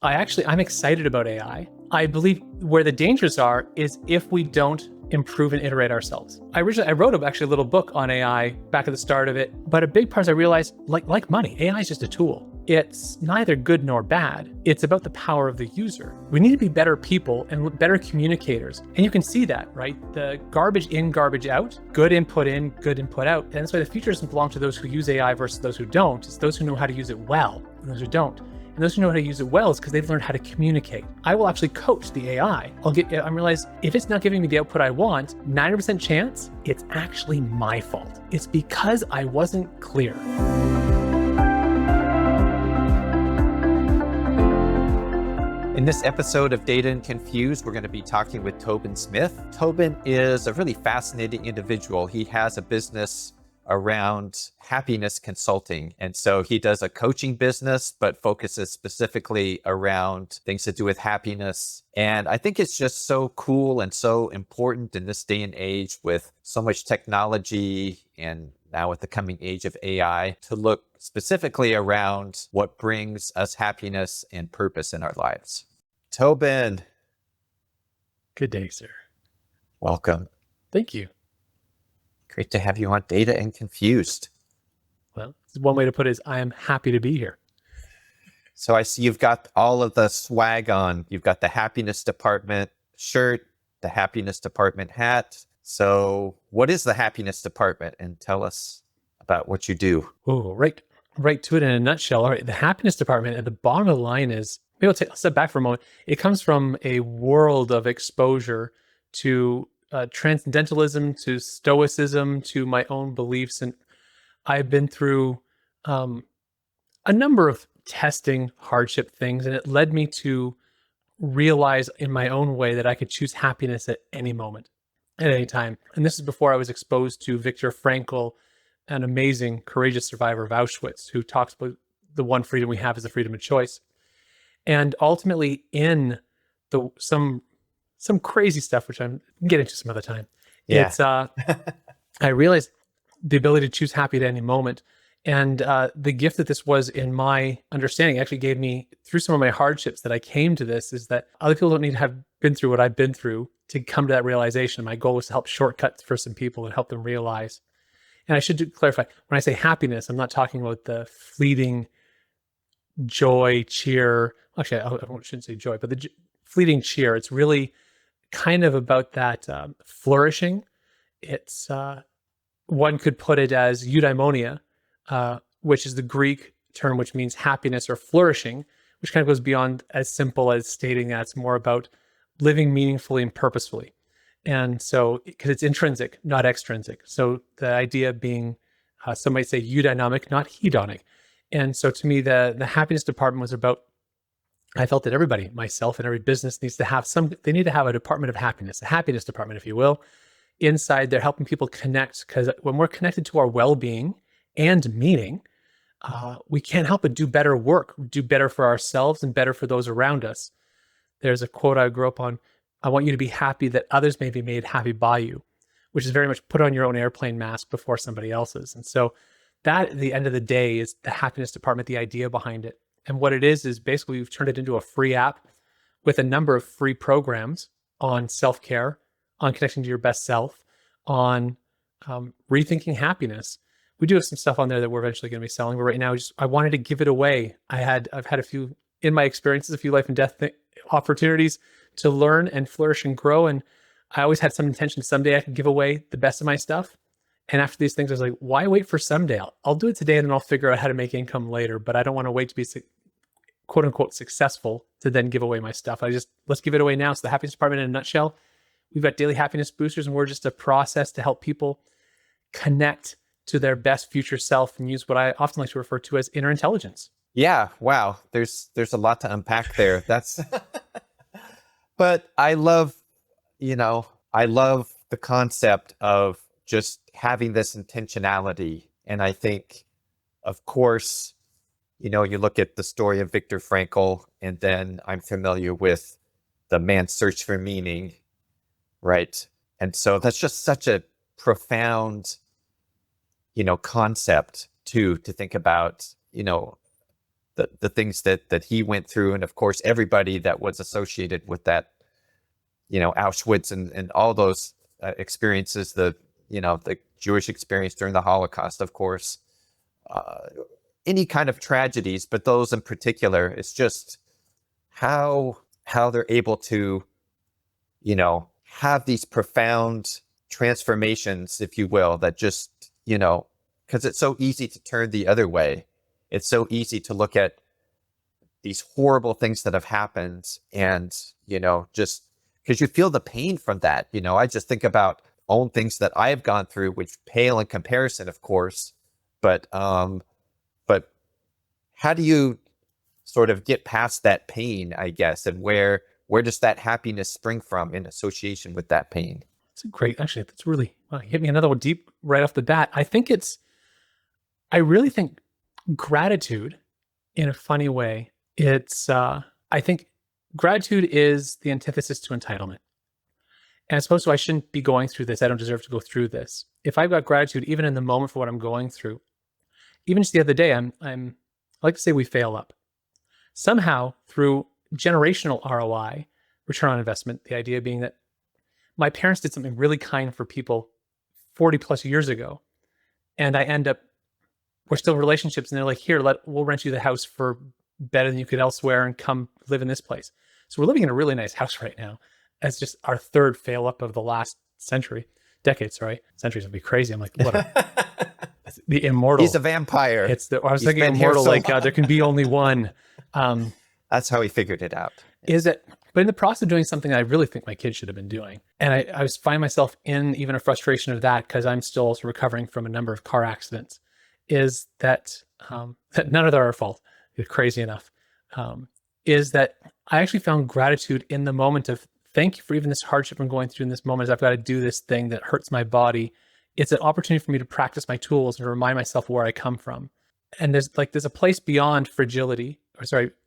I'm excited about AI. I believe where the dangers are is if we don't improve and iterate ourselves. I wrote actually a little book on AI back at the start of it, but a big part is I realized, like money, AI is just a tool. It's neither good nor bad. It's about the power of the user. We need to be better people and better communicators. And you can see that, right? The garbage in, garbage out, good input in, good input out. And that's why the future doesn't belong to those who use AI versus those who don't. It's those who know how to use it well and those who don't. And those who know how to use it well is because they've learned how to communicate. I will actually coach the AI. I realize if it's not giving me the output I want, 90% chance, it's actually my fault. It's because I wasn't clear. In this episode of Data and Confused, we're going to be talking with Tobin Smith. Tobin is a really fascinating individual. He has a business around happiness consulting. And so he does a coaching business, but focuses specifically around things to do with happiness. And I think it's just so cool and so important in this day and age with so much technology and now with the coming age of AI to look specifically around what brings us happiness and purpose in our lives. Tobin. Good day, sir. Welcome. Thank you. Great to have you on Data and Confused. Well, one way to put it is I am happy to be here. So I see you've got all of the swag on. You've got the happiness department shirt, the happiness department hat. So what is the happiness department? And tell us about what you do. Oh, right to it in a nutshell. All right, the happiness department at the bottom of the line is, maybe I'll step back for a moment. It comes from a world of exposure to transcendentalism, to Stoicism, to my own beliefs. And I've been through a number of testing hardship things, and it led me to realize in my own way that I could choose happiness at any moment, at any time. And this is before I was exposed to Viktor Frankl, an amazing, courageous survivor of Auschwitz, who talks about the one freedom we have is the freedom of choice. And ultimately, in some crazy stuff, which I'm get into some other time. Yeah. It's I realized the ability to choose happy at any moment. And the gift that this was in my understanding actually gave me, through some of my hardships that I came to this, is that other people don't need to have been through what I've been through to come to that realization. My goal was to help shortcut for some people and help them realize. And I should clarify, when I say happiness, I'm not talking about the fleeting joy, cheer. Actually, I shouldn't say joy, but the fleeting cheer. It's really kind of about that flourishing. It's one could put it as eudaimonia, which is the Greek term which means happiness or flourishing, which kind of goes beyond as simple as stating that. It's more about living meaningfully and purposefully. And so, because it's intrinsic, not extrinsic. So the idea being, some might say eudynamic, not hedonic. And so to me, the happiness department was about, I felt that everybody, myself and every business, needs to have they need to have a department of happiness, a happiness department, if you will. Inside, they're helping people connect, because when we're connected to our well-being and meaning, we can't help but do better work, do better for ourselves and better for those around us. There's a quote I grew up on: I want you to be happy that others may be made happy by you, which is very much put on your own airplane mask before somebody else's. And so that, at the end of the day, is the happiness department, the idea behind it. And what it is basically we've turned it into a free app with a number of free programs on self-care, on connecting to your best self, on rethinking happiness. We do have some stuff on there that we're eventually going to be selling, but right now I wanted to give it away. I've had a few, in my experiences, a few life and death opportunities to learn and flourish and grow. And I always had some intention someday I could give away the best of my stuff. And after these things, I was like, why wait for someday? I'll do it today and then I'll figure out how to make income later. But I don't want to wait to be quote unquote successful to then give away my stuff. Let's give it away now. So the happiness department in a nutshell, we've got daily happiness boosters, and we're just a process to help people connect to their best future self and use what I often like to refer to as inner intelligence. Yeah. Wow. There's a lot to unpack there. That's, but I love the concept of just having this intentionality. And I think, of course, you look at the story of Viktor Frankl, and then I'm familiar with the man's search for meaning, right? And so that's just such a profound, concept to think about, the things that he went through, and of course everybody that was associated with that, Auschwitz and all those experiences, the Jewish experience during the Holocaust, of course, any kind of tragedies, but those in particular, it's just how they're able to, have these profound transformations, if you will, that just, because it's so easy to turn the other way. It's so easy to look at these horrible things that have happened and, just because you feel the pain from that. I just think about own things that I have gone through, which pale in comparison, of course. But how do you sort of get past that pain, I guess, and where does that happiness spring from in association with that pain? It's a great, actually, that's really, wow, you hit me another one deep right off the bat. I really think gratitude, in a funny way, I think gratitude is the antithesis to entitlement. And I suppose I shouldn't be going through this. I don't deserve to go through this. If I've got gratitude, even in the moment for what I'm going through, even just the other day, I like to say we fail up. Somehow, through generational ROI, return on investment, the idea being that my parents did something really kind for people 40 plus years ago, and we're still in relationships, and they're like, here, we'll rent you the house for better than you could elsewhere and come live in this place. So we're living in a really nice house right now. That's just our third fail up of the last decade, sorry. Centuries would be crazy. I'm like, the immortal. He's a vampire. I was thinking immortal, so there can be only one. That's how he figured it out. But in the process of doing something I really think my kids should have been doing. And I find myself in even a frustration of that, because I'm still also recovering from a number of car accidents, is that none of them are our fault, crazy enough, is that I actually found gratitude in the moment of, thank you for even this hardship I'm going through in this moment, as I've got to do this thing that hurts my body. It's an opportunity for me to practice my tools and to remind myself where I come from. And there's a place beyond fragility,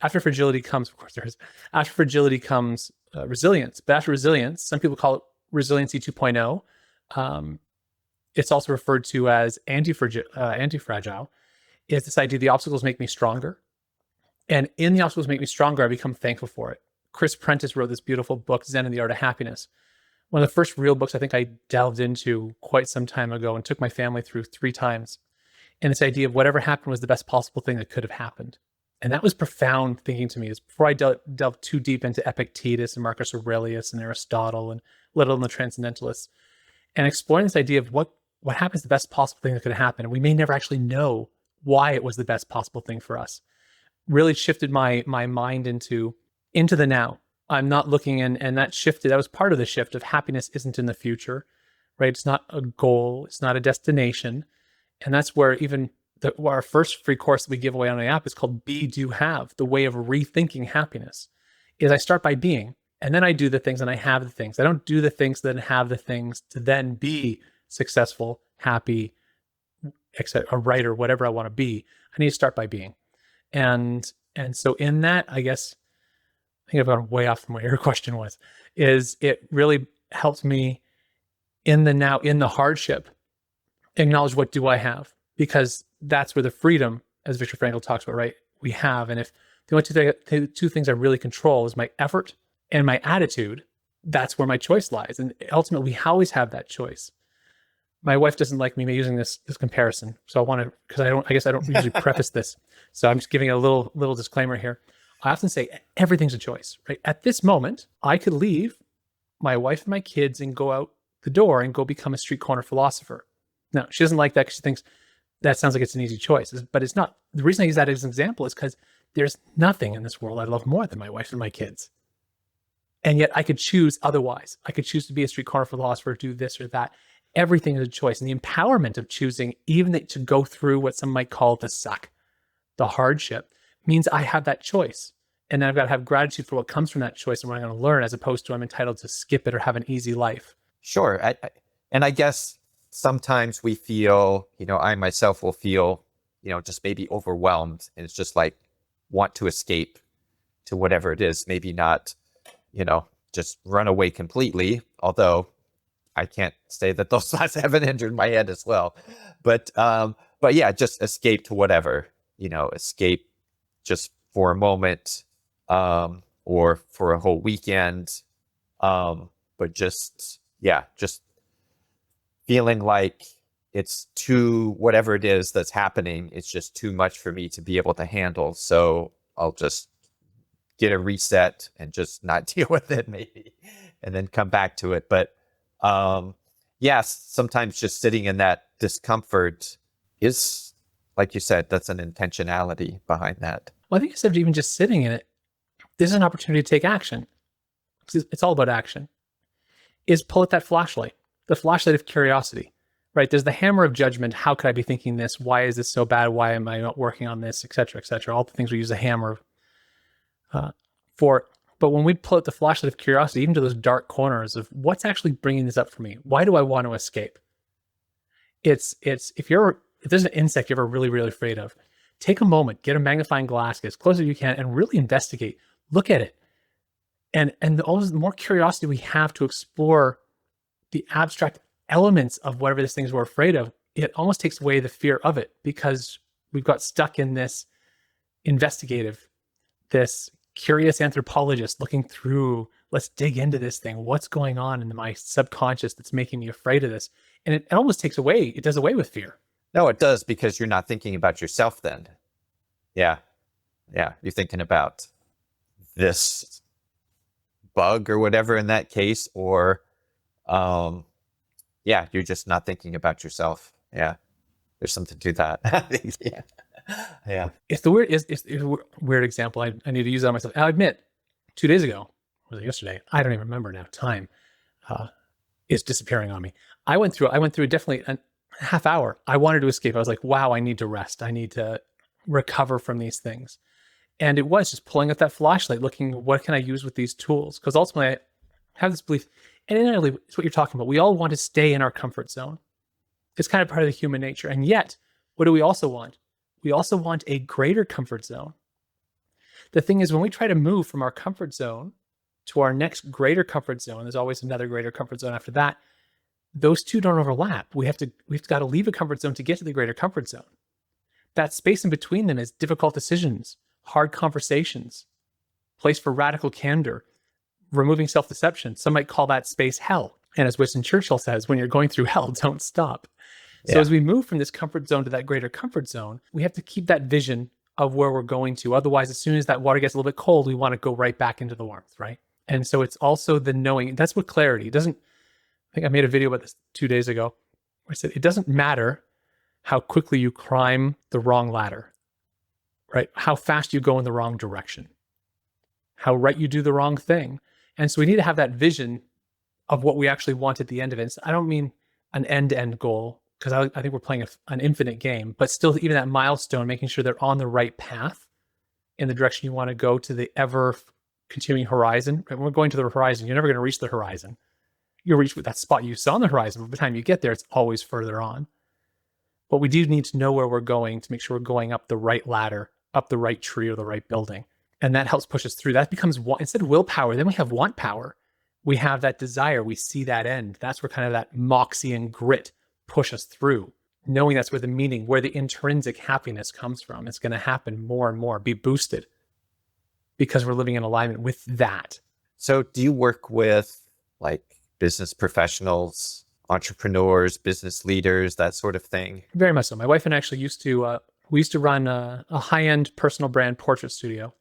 after fragility comes, of course there is, after fragility comes resilience. But after resilience, some people call it resiliency 2.0. It's also referred to as anti-fragile, is this idea the obstacles make me stronger. And in the obstacles make me stronger, I become thankful for it. Chris Prentice wrote this beautiful book, Zen and the Art of Happiness. One of the first real books I think I delved into quite some time ago and took my family through 3 times. And this idea of whatever happened was the best possible thing that could have happened. And that was profound thinking to me. Is before I delved too deep into Epictetus and Marcus Aurelius and Aristotle, and let alone the Transcendentalists, and exploring this idea of what happens the best possible thing that could happen. And we may never actually know why it was the best possible thing for us. Really shifted my mind into the now. I'm not looking and that shifted. That was part of the shift of happiness isn't in the future, right? It's not a goal. It's not a destination. And that's where even our first free course that we give away on the app is called Be, Do, Have, the way of rethinking happiness. Is I start by being, and then I do the things and I have the things. I don't do the things, then have the things to then be successful, happy, a writer, whatever I want to be. I need to start by being. And so in that, I guess, I think I've gone way off from what your question was, is it really helped me in the now, in the hardship, acknowledge what do I have? Because that's where the freedom, as Viktor Frankl talks about, right, we have. And if the only two things I really control is my effort and my attitude, that's where my choice lies. And ultimately, we always have that choice. My wife doesn't like me using this comparison. So I want to, because I guess I don't usually preface this. So I'm just giving a little disclaimer here. I often say everything's a choice, right? At this moment, I could leave my wife and my kids and go out the door and go become a street corner philosopher. Now, she doesn't like that because she thinks that sounds like it's an easy choice, but it's not. The reason I use that as an example is because there's nothing in this world I love more than my wife and my kids. And yet I could choose otherwise. I could choose to be a street corner philosopher, do this or that. Everything is a choice. And the empowerment of choosing, even to go through what some might call the suck, the hardship, means I have that choice. And then I've got to have gratitude for what comes from that choice and what I'm going to learn, as opposed to I'm entitled to skip it or have an easy life. Sure. And I guess sometimes we feel, I myself will feel, just maybe overwhelmed. And it's just like, want to escape to whatever it is. Maybe not, just run away completely. Although I can't say that those thoughts haven't entered my head as well. But yeah, just escape to whatever, escape just for a moment, or for a whole weekend. But just feeling like it's too, whatever it is that's happening, it's just too much for me to be able to handle. So I'll just get a reset and just not deal with it maybe, and then come back to it. But yes, sometimes just sitting in that discomfort is, like you said, that's an intentionality behind that. Well, I think instead of even just sitting in it, this is an opportunity to take action. It's all about action. Is pull at that flashlight, the flashlight of curiosity, right? There's the hammer of judgment. How could I be thinking this? Why is this so bad? Why am I not working on this, et cetera, et cetera? All the things we use a hammer for. But when we pull out the flashlight of curiosity, even to those dark corners of what's actually bringing this up for me, why do I want to escape? It's if there's an insect you're ever really, really afraid of, take a moment, get a magnifying glass, get as close as you can, and really investigate. Look at it. And always the more curiosity we have to explore the abstract elements of whatever this things we're afraid of, it almost takes away the fear of it, because we've got stuck in this investigative, this curious anthropologist looking through, let's dig into this thing. What's going on in my subconscious that's making me afraid of this? And it almost does away with fear. No, it does, because you're not thinking about yourself then. Yeah. You're thinking about this bug or whatever in that case, or you're just not thinking about yourself. Yeah, there's something to that. yeah. It's a weird example. I need to use that on myself. I'll admit, 2 days ago, was it yesterday? I don't even remember now. Time is disappearing on me. I went through definitely a half hour. I wanted to escape. I was like, wow, I need to rest. I need to recover from these things. And it was just pulling out that flashlight, looking, what can I use with these tools? Because ultimately, I have this belief, and inevitably, it's what you're talking about. We all want to stay in our comfort zone. It's kind of part of the human nature. And yet, what do we also want? We also want a greater comfort zone. The thing is, when we try to move from our comfort zone to our next greater comfort zone, there's always another greater comfort zone after that. Those two don't overlap. We've got to leave a comfort zone to get to the greater comfort zone. That space in between them is difficult decisions, hard conversations, place for radical candor, removing self-deception. Some might call that space hell. And as Winston Churchill says, when you're going through hell, don't stop. So as we move from this comfort zone to that greater comfort zone, we have to keep that vision of where we're going to. Otherwise, as soon as that water gets a little bit cold, we want to go right back into the warmth, right? And so it's also the knowing. That's what clarity doesn't. I think I made a video about this 2 days ago, where I said it doesn't matter how quickly you climb the wrong ladder, right? How fast you go in the wrong direction, how right you do the wrong thing. And so we need to have that vision of what we actually want at the end of it. I don't mean an end-to-end goal, because I think we're playing an infinite game, but still even that milestone, making sure they're on the right path in the direction you want to go to the ever continuing horizon. When we're going to the horizon, you're never going to reach the horizon. You'll reach that spot you saw on the horizon, but by the time you get there, it's always further on. But we do need to know where we're going to make sure we're going up the right ladder, up the right tree or the right building. And that helps push us through. That becomes instead of willpower, then we have want power. We have that desire. We see that end. That's where kind of that moxie and grit push us through, knowing that's where the meaning, where the intrinsic happiness comes from. It's going to happen more and more, be boosted, because we're living in alignment with that. So do you work with like business professionals, entrepreneurs, business leaders, that sort of thing? Very much so. My wife and I actually used to run a high-end personal brand portrait studio.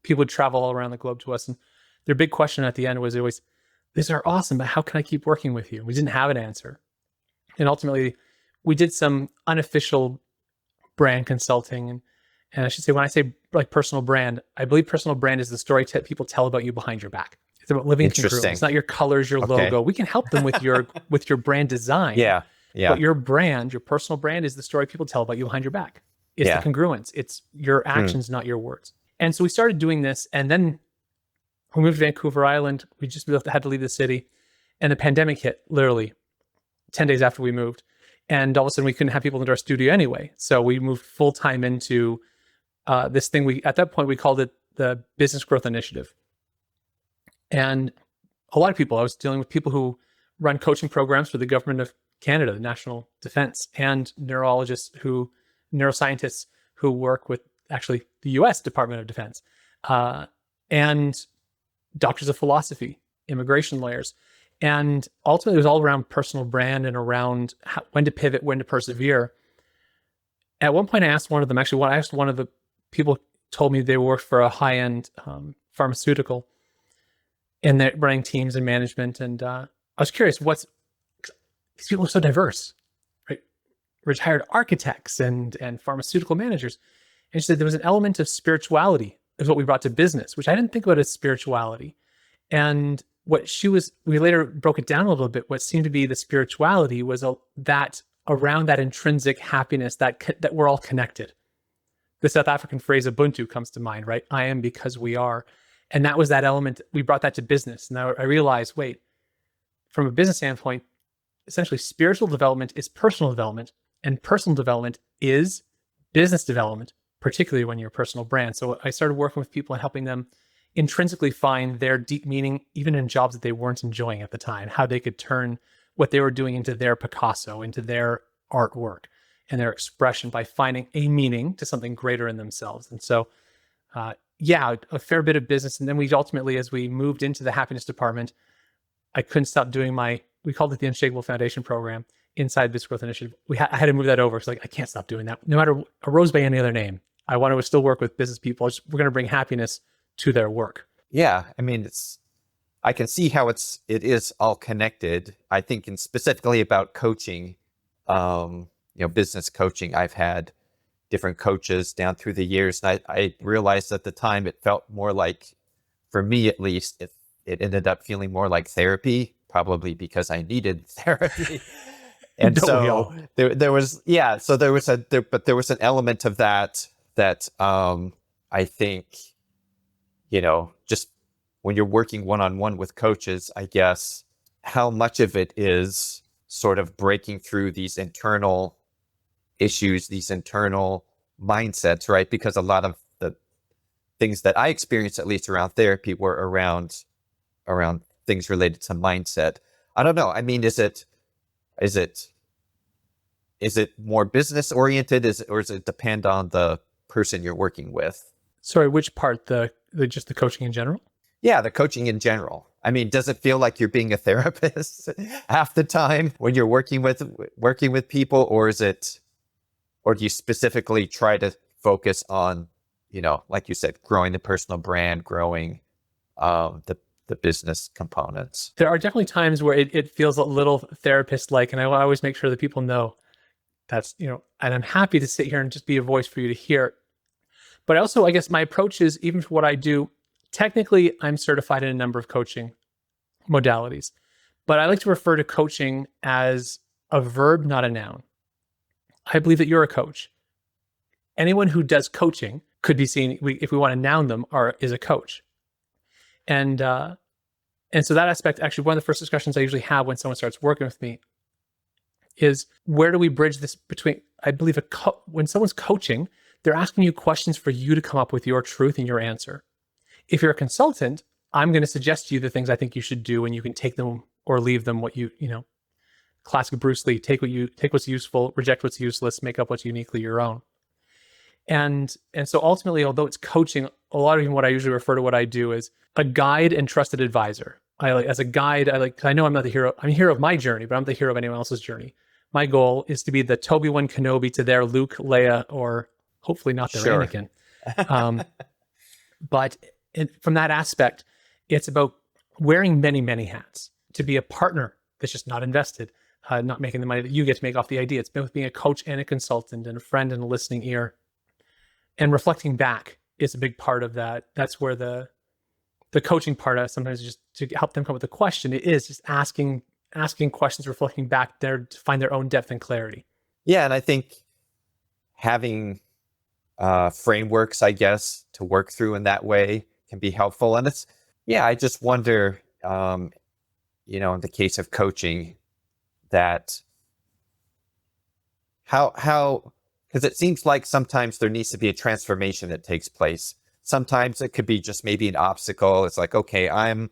People would travel all around the globe to us, and their big question at the end was always, "These are awesome, but how can I keep working with you?" We didn't have an answer. And ultimately, we did some unofficial brand consulting. And I should say, when I say like personal brand, I believe personal brand is the story people tell about you behind your back. It's about living congruent. It's not your colors, your logo. We can help them with your brand design. Yeah. But your brand, your personal brand, is the story people tell about you behind your back. It's the congruence. It's your actions, not your words. And so we started doing this, and then we moved to Vancouver Island. We just had to leave the city, and the pandemic hit literally 10 days after we moved. And all of a sudden we couldn't have people into our studio anyway. So we moved full time into this thing. At that point, we called it the Business Growth Initiative. And a lot of people, I was dealing with people who run coaching programs for the government of Canada, the National Defense, and neuroscientists who work with actually the US Department of Defense, and doctors of philosophy, immigration lawyers. And ultimately, it was all around personal brand and around when to pivot, when to persevere. At one point, I asked one of them, actually, I asked one of the people who told me they worked for a high-end pharmaceutical, and they're running teams and management. And I was curious, these people are so diverse, right? Retired architects and pharmaceutical managers. And she said there was an element of spirituality is what we brought to business, which I didn't think about as spirituality. And we later broke it down a little bit. What seemed to be the spirituality was that around that intrinsic happiness that we're all connected. The South African phrase Ubuntu comes to mind, right? I am because we are. And that was that element. We brought that to business. And I realized, wait, from a business standpoint, essentially spiritual development is personal development, and personal development is business development, particularly when you're a personal brand. So I started working with people and helping them intrinsically find their deep meaning, even in jobs that they weren't enjoying at the time, how they could turn what they were doing into their Picasso, into their artwork and their expression by finding a meaning to something greater in themselves. And so, a fair bit of business. And then we ultimately, as we moved into the happiness department, I couldn't stop doing we called it the Unshakable Foundation program inside Business Growth Initiative. I had to move that over. It's I can't stop doing that. No matter arose by any other name, I want to still work with business people. We're going to bring happiness to their work. Yeah. I mean, I can see how it is all connected. I think specifically about coaching, business coaching, I've had different coaches down through the years. And I realized at the time it felt more like, for me at least, it ended up feeling more like therapy, probably because I needed therapy. And so there was an element of that I think, just when you're working one-on-one with coaches, I guess, how much of it is sort of breaking through these internal issues, these internal mindsets, right? Because a lot of the things that I experienced, at least around therapy, were around things related to mindset. I don't know. I mean, is it more business oriented, or does it depend on the person you're working with? Sorry, which part? Just the coaching in general? Yeah, the coaching in general. I mean, does it feel like you're being a therapist half the time when you're working with people, or do you specifically try to focus on, like you said, growing the personal brand, growing the business components? There are definitely times where it feels a little therapist-like, and I always make sure that people know that's, and I'm happy to sit here and just be a voice for you to hear. But also, I guess my approach is, even for what I do, technically, I'm certified in a number of coaching modalities, but I like to refer to coaching as a verb, not a noun. I believe that you're a coach. Anyone who does coaching could be seen, if we want to noun them, is a coach. And so that aspect, actually, one of the first discussions I usually have when someone starts working with me is, where do we bridge this between, I believe when someone's coaching, they're asking you questions for you to come up with your truth and your answer. If you're a consultant, I'm going to suggest to you the things I think you should do, and you can take them or leave them. Classic Bruce Lee, take what's useful, reject what's useless, make up what's uniquely your own. And so ultimately, although it's coaching, a lot of even what I usually refer to what I do is a guide and trusted advisor. As a guide, I know I'm not the hero. I'm a hero of my journey, but I'm the hero of anyone else's journey. My goal is to be the Obi-Wan Kenobi to their Luke, Leia, or hopefully not their Anakin. But from that aspect, it's about wearing many, many hats, to be a partner that's just not invested, not making the money that you get to make off the idea. It's both being a coach and a consultant and a friend and a listening ear. And reflecting back is a big part of that. That's where the coaching part sometimes just to help them come up with a question. It is just asking questions, reflecting back there to find their own depth and clarity. Yeah, and I think having frameworks, I guess, to work through in that way can be helpful. And I just wonder, in the case of coaching, that how because it seems like sometimes there needs to be a transformation that takes place. Sometimes it could be just maybe an obstacle. It's like, okay, I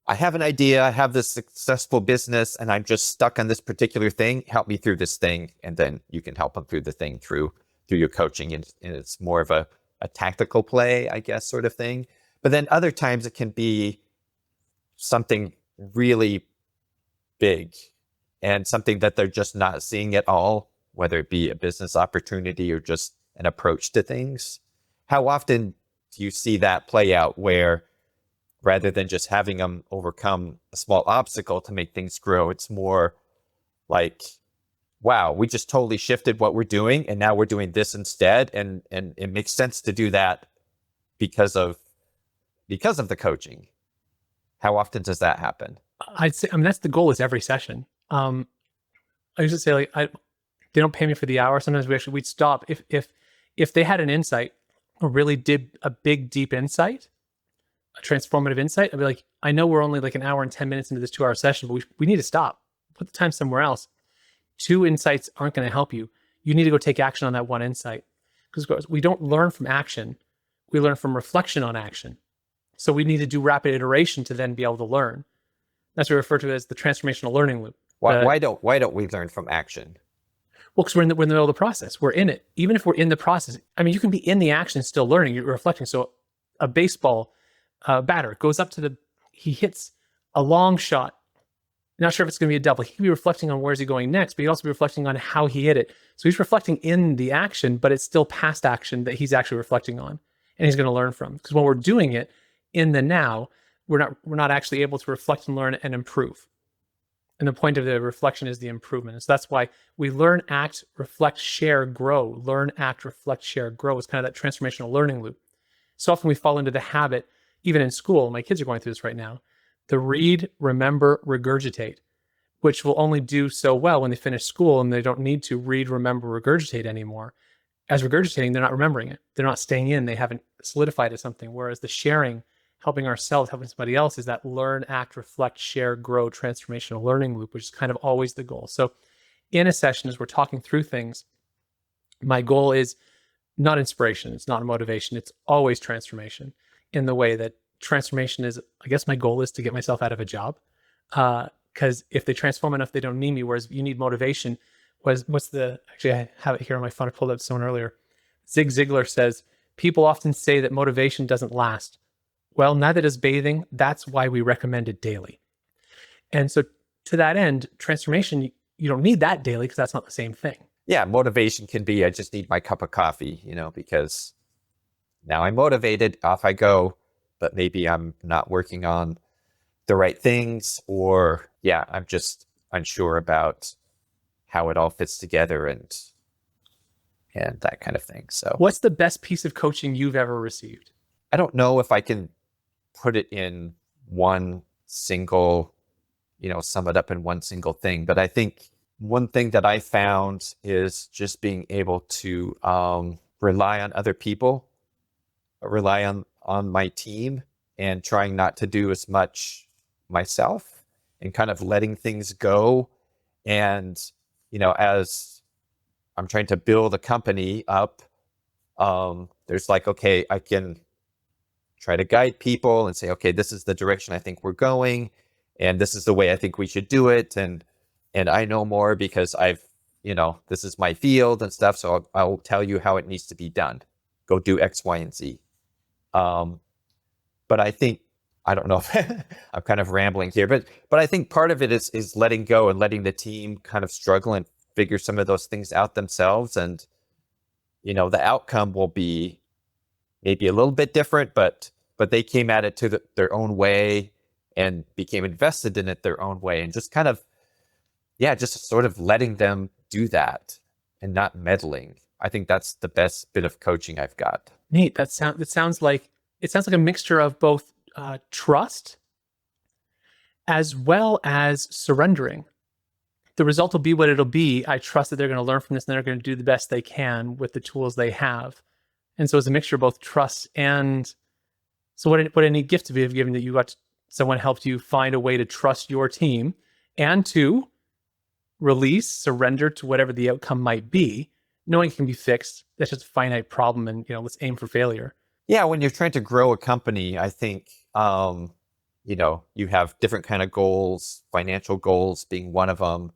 have an idea, I have this successful business, and I'm just stuck on this particular thing. Help me through this thing. And then you can help them through the thing through your coaching. And it's more of a a tactical play, I guess, sort of thing. But then other times it can be something really big and something that they're just not seeing at all, whether it be a business opportunity or just an approach to things. How often do you see that play out where rather than just having them overcome a small obstacle to make things grow, it's more like, wow, we just totally shifted what we're doing and now we're doing this instead. And it makes sense to do that because of the coaching. How often does that happen? I'd say, I mean, that's the goal is every session. I used to say like, they don't pay me for the hour. Sometimes we'd stop if they had an insight or really did a big, deep insight, a transformative insight. I'd be like, I know we're only like an hour and 10 minutes into this 2-hour session, but we need to stop, put the time somewhere else. 2 insights aren't going to help you. You need to go take action on that one insight, because we don't learn from action. We learn from reflection on action. So we need to do rapid iteration to then be able to learn. That's what we refer to as the transformational learning loop. Why don't we learn from action? Well, because we're in the middle of the process. We're in it. Even if we're in the process, I mean, you can be in the action still learning. You're reflecting. So a baseball batter goes up to he hits a long shot. Not sure if it's going to be a double. He could be reflecting on where's he going next, but he'd also be reflecting on how he hit it. So he's reflecting in the action, but it's still past action that he's actually reflecting on, and he's going to learn from. Because when we're doing it in the now, we're not actually able to reflect and learn and improve. And the point of the reflection is the improvement. So that's why we learn, act, reflect, share, grow. Learn, act, reflect, share, grow. It's kind of that transformational learning loop. So often we fall into the habit, even in school, my kids are going through this right now, the read, remember, regurgitate, which will only do so well when they finish school and they don't need to read, remember, regurgitate anymore. As regurgitating, they're not remembering it. They're not staying in. They haven't solidified as something. Whereas the sharing, helping ourselves, helping somebody else, is that learn, act, reflect, share, grow, transformational learning loop, which is kind of always the goal. So in a session, as we're talking through things, my goal is not inspiration. It's not motivation. It's always transformation, in the way that transformation is, I guess my goal is to get myself out of a job. Because if they transform enough, they don't need me. Whereas you need motivation. Actually, I have it here on my phone. I pulled up someone earlier. Zig Ziglar says, people often say that motivation doesn't last. Well, neither does bathing. That's why we recommend it daily. And so to that end, transformation, you don't need that daily because that's not the same thing. Yeah, motivation can be, I just need my cup of coffee, because now I'm motivated, off I go, but maybe I'm not working on the right things, or I'm just unsure about how it all fits together and that kind of thing. So what's the best piece of coaching you've ever received? I don't know if I can put it in one single, sum it up in one single thing. But I think one thing that I found is just being able to rely on other people, rely on my team, and trying not to do as much myself, and kind of letting things go. And, as I'm trying to build a company up, there's like, okay, I can try to guide people and say, okay, this is the direction I think we're going, and this is the way I think we should do it. And I know more because this is my field and stuff. So I'll tell you how it needs to be done. Go do X, Y, and Z. But I think, I don't know if I'm kind of rambling here, but I think part of it is letting go and letting the team kind of struggle and figure some of those things out themselves. And, the outcome will be maybe a little bit different, but they came at it their own way and became invested in it their own way, and just kind of, just sort of letting them do that and not meddling. I think that's the best bit of coaching I've got. Neat. It sounds like a mixture of both trust as well as surrendering. The result will be what it'll be. I trust that they're going to learn from this and they're going to do the best they can with the tools they have. And so it's a mixture of both trust and, so what a neat gift to be given that you got someone helped you find a way to trust your team and to release, surrender to whatever the outcome might be, knowing it can be fixed. That's just a finite problem, and let's aim for failure. Yeah, when you're trying to grow a company, I think you have different kind of goals, financial goals being one of them.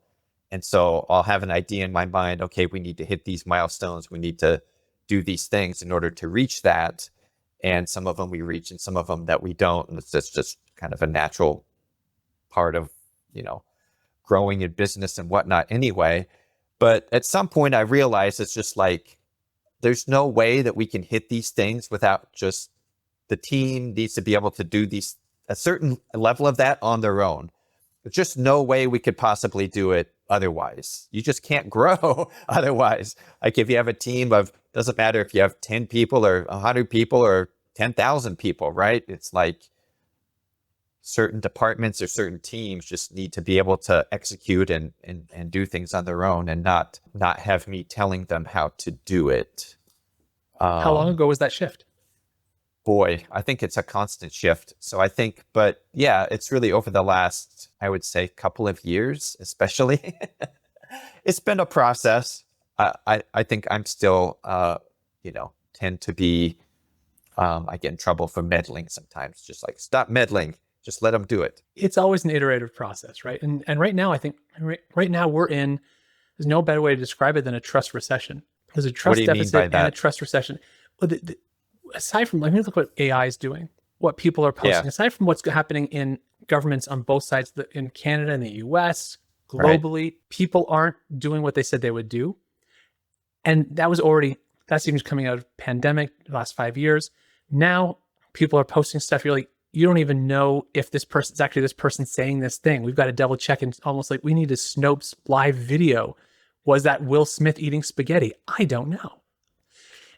And so I'll have an idea in my mind, okay, we need to hit these milestones. We need to do these things in order to reach that. And some of them we reach and some of them that we don't. And it's just kind of a natural part of, growing in business and whatnot anyway. But at some point I realized it's just like, there's no way that we can hit these things without just the team needs to be able to do a certain level of that on their own. There's just no way we could possibly do it otherwise. You just can't grow otherwise. Like if you have a team of, doesn't matter if you have 10 people or 100 people or 10,000 people, right? It's like certain departments or certain teams just need to be able to execute and do things on their own and not have me telling them how to do it. How long ago was that shift? Boy, I think it's a constant shift. So I think, but yeah, it's really over the last, I would say, couple of years, especially. It's been a process. I think I'm still, tend to be, I get in trouble for meddling sometimes. Just like, stop meddling. Just let them do it. It's always an iterative process, right? And right now, I think right now there's no better way to describe it than a trust recession. There's a trust deficit and a trust recession. Well, aside from, look what AI is doing, what people are posting, aside from what's happening in governments on both sides, in Canada and the US, globally, people aren't doing what they said they would do. And that's even coming out of pandemic, the last 5 years. Now people are posting stuff. You're like, you don't even know if this person's actually this person saying this thing. We've got to double check, and almost like we need a Snopes live video. Was that Will Smith eating spaghetti? I don't know.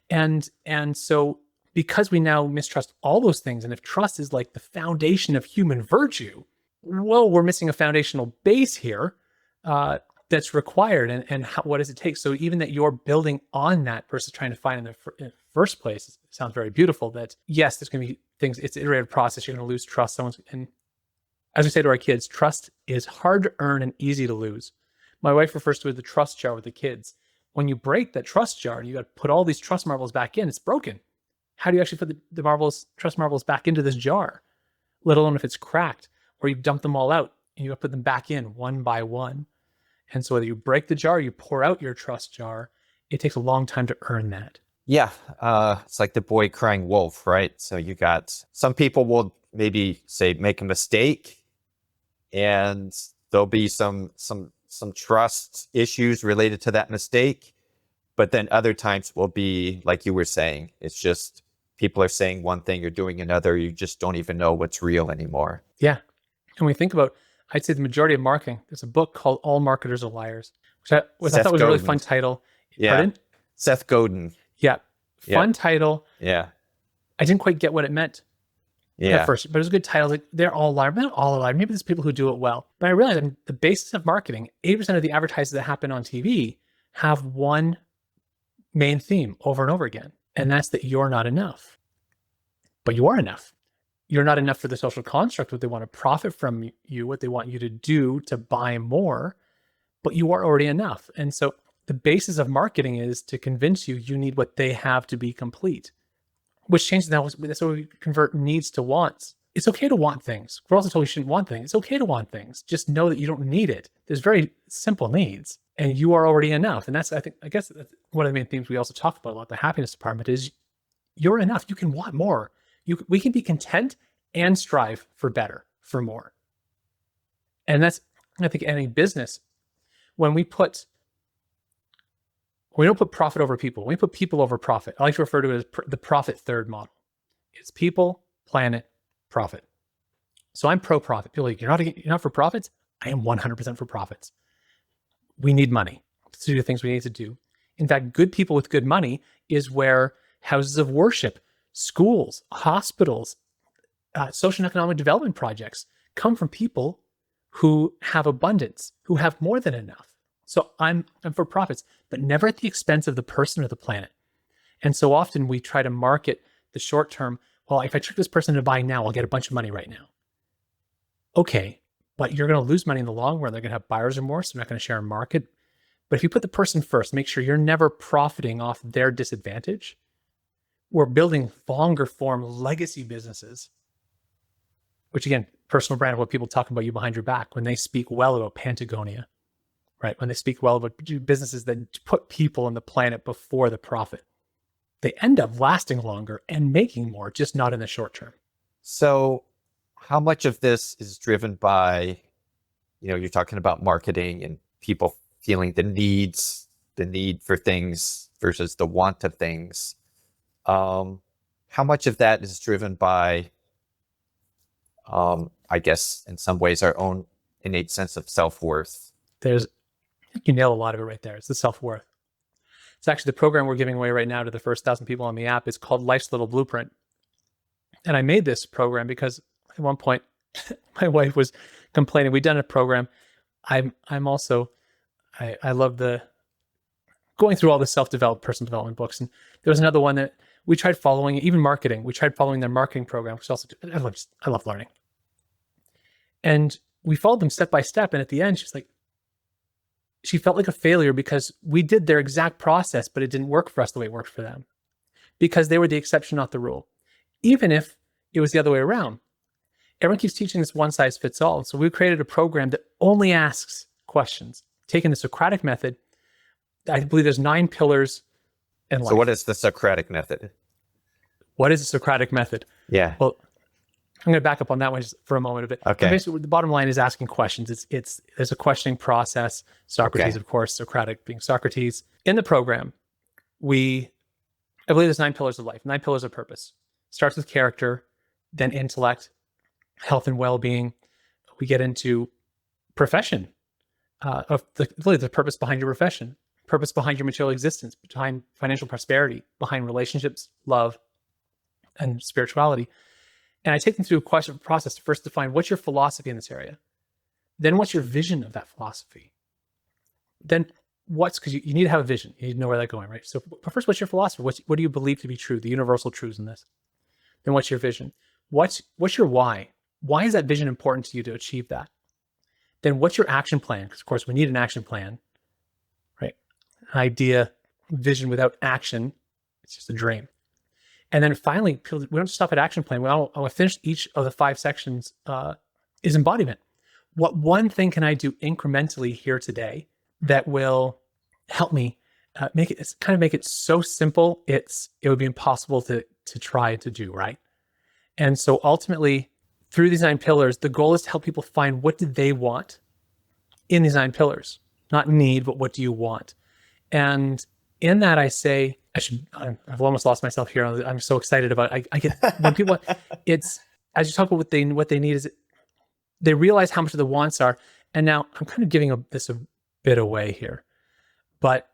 And so because we now mistrust all those things, and if trust is like the foundation of human virtue, well, we're missing a foundational base here that's required. And what does it take? So even that you're building on that versus trying to find in the first place, it sounds very beautiful that yes, there's going to be things, it's an iterative process. You're going to lose trust. And as we say to our kids, trust is hard to earn and easy to lose. My wife refers to it as the trust jar with the kids. When you break that trust jar and you got to put all these trust marbles back in, it's broken. How do you actually put the trust marbles back into this jar? Let alone if it's cracked or you've dumped them all out and you got to put them back in one by one. And so whether you break the jar, you pour out your trust jar, it takes a long time to earn that. Yeah, it's like the boy crying wolf, right? So you got some people will maybe say make a mistake, and there'll be some trust issues related to that mistake. But then other times will be like you were saying, it's just people are saying one thing, you're doing another, you just don't even know what's real anymore. Yeah, and we think about, I'd say the majority of marketing. There's a book called All Marketers Are Liars, which I thought was a really fun title. Yeah, Pardon? Seth Godin. Yeah. Fun title. Yeah. I didn't quite get what it meant at first, but it was a good title. Like, they're all liars. Not all liars. Maybe there's people who do it well. But I realized the basis of marketing, 80% of the advertisements that happen on TV have one main theme over and over again. And that's that you're not enough. But you are enough. You're not enough for the social construct, what they want to profit from you, what they want you to do to buy more, but you are already enough. And so the basis of marketing is to convince you need what they have to be complete, which changes that. That's why we convert needs to wants. It's okay to want things. We're also told you shouldn't want things. It's okay to want things. Just know that you don't need it. There's very simple needs and you are already enough. And that's, I guess that's one of the main themes we also talk about a lot, the happiness department, is you're enough. You can want more. We can be content and strive for better, for more. And that's, I think, any business, when we don't put profit over people, when we put people over profit, I like to refer to it as the profit third model. It's people, planet, profit. So I'm pro-profit. People are like, you're not for profits? I am 100% for profits. We need money to do the things we need to do. In fact, good people with good money is where houses of worship, schools, hospitals, social and economic development projects come from people who have abundance, who have more than enough. So I'm for profits, but never at the expense of the person or the planet. And so often we try to market the short term. Well, if I trick this person to buy now, I'll get a bunch of money right now. Okay, but you're going to lose money in the long run. They're going to have buyer's remorse. They're not going to share a market. But if you put the person first, make sure you're never profiting off their disadvantage. We're building longer form legacy businesses, which again, personal brand, what people talk about you behind your back when they speak well about Patagonia, right? When they speak well about businesses that put people and the planet before the profit. they end up lasting longer and making more, just not in the short term. So how much of this is driven by, you're talking about marketing and people feeling the need for things versus the want of things. How much of that is driven by, I guess, in some ways, our own innate sense of self-worth? I think you nail a lot of it right there. It's the self-worth. It's actually the program we're giving away right now to the first 1,000 people on the app. It's called Life's Little Blueprint. And I made this program because at one point my wife was complaining. We'd done a program. I love the going through all the self-developed personal development books. And there was another one that we tried following, even marketing. We tried following their marketing program, which also, I love learning. And we followed them step by step. And at the end, she felt like a failure because we did their exact process, but it didn't work for us the way it worked for them because they were the exception, not the rule. Even if it was the other way around. Everyone keeps teaching this one size fits all. So we created a program that only asks questions, taking the Socratic method. I believe there's 9 pillars in life. So what is the Socratic method? What is the Socratic method? Yeah. Well, I'm going to back up on that one just for a moment. Okay. Basically, the bottom line is asking questions. There's a questioning process. Socrates, of course, Socratic being Socrates. In the program, I believe there's 9 pillars of life, 9 pillars of purpose. Starts with character, then intellect, health and well-being. We get into profession, of the purpose behind your profession, purpose behind your material existence, behind financial prosperity, behind relationships, love, and spirituality. And I take them through a question process to first define what's your philosophy in this area. Then what's your vision of that philosophy? Then because you need to have a vision. You need to know where that's going, right? So but first, what's your philosophy? What do you believe to be true, the universal truths in this? Then what's your vision? What's your why? Why is that vision important to you to achieve that? Then what's your action plan? Because of course we need an action plan, right? An idea, vision without action, it's just a dream. And then finally, we don't stop at action plan. I'll finish each of the 5 sections is embodiment. What one thing can I do incrementally here today that will help me make it so simple it would be impossible to try to do, right? And so ultimately, through these 9 pillars, the goal is to help people find what do they want in these 9 pillars. Not need, but what do you want? And in that, I say, I've almost lost myself here. I'm so excited about it. I get, when people, it's, as you talk about what they need is they realize how much of the wants are. And now I'm kind of giving this a bit away here, but,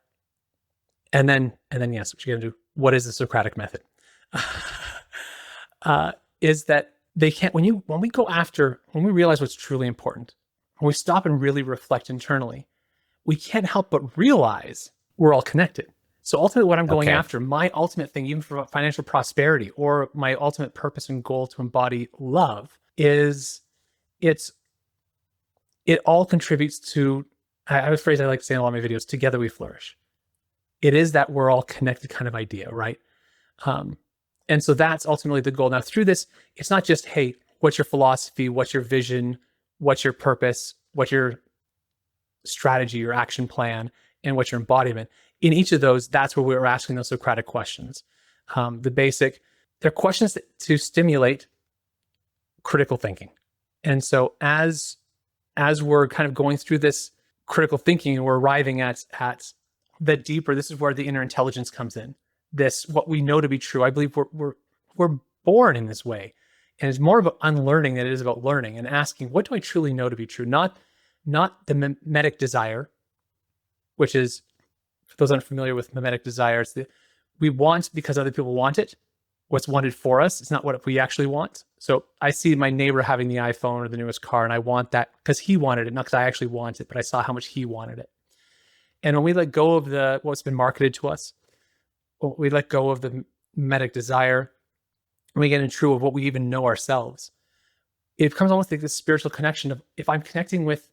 and then yes, what you're going to do, what is the Socratic method? Is that they can't, when we realize what's truly important, when we stop and really reflect internally, we can't help but realize we're all connected. So ultimately what I'm going after, my ultimate thing, even for financial prosperity or my ultimate purpose and goal to embody love is it all contributes to, I have a phrase I like to say in a lot of my videos, together we flourish. It is that we're all connected kind of idea, right? And so that's ultimately the goal. Now through this, it's not just, hey, what's your philosophy? What's your vision? What's your purpose? What's your strategy, your action plan, and what's your embodiment? In each of those, that's where we're asking those Socratic questions. They're questions to stimulate critical thinking. And so as we're kind of going through this critical thinking and we're arriving at the deeper, this is where the inner intelligence comes in. What we know to be true. I believe we're born in this way. And it's more about unlearning than it is about learning and asking, what do I truly know to be true? Not the mimetic desire, which is, for those unfamiliar with mimetic desire, we want because other people want it. What's wanted for us. It's not what we actually want. So I see my neighbor having the iPhone or the newest car, and I want that because he wanted it, not because I actually want it, but I saw how much he wanted it. And when we let go of what's been marketed to us, we let go of the mimetic desire, and we get in true of what we even know ourselves, it becomes almost like this spiritual connection of, if I'm connecting with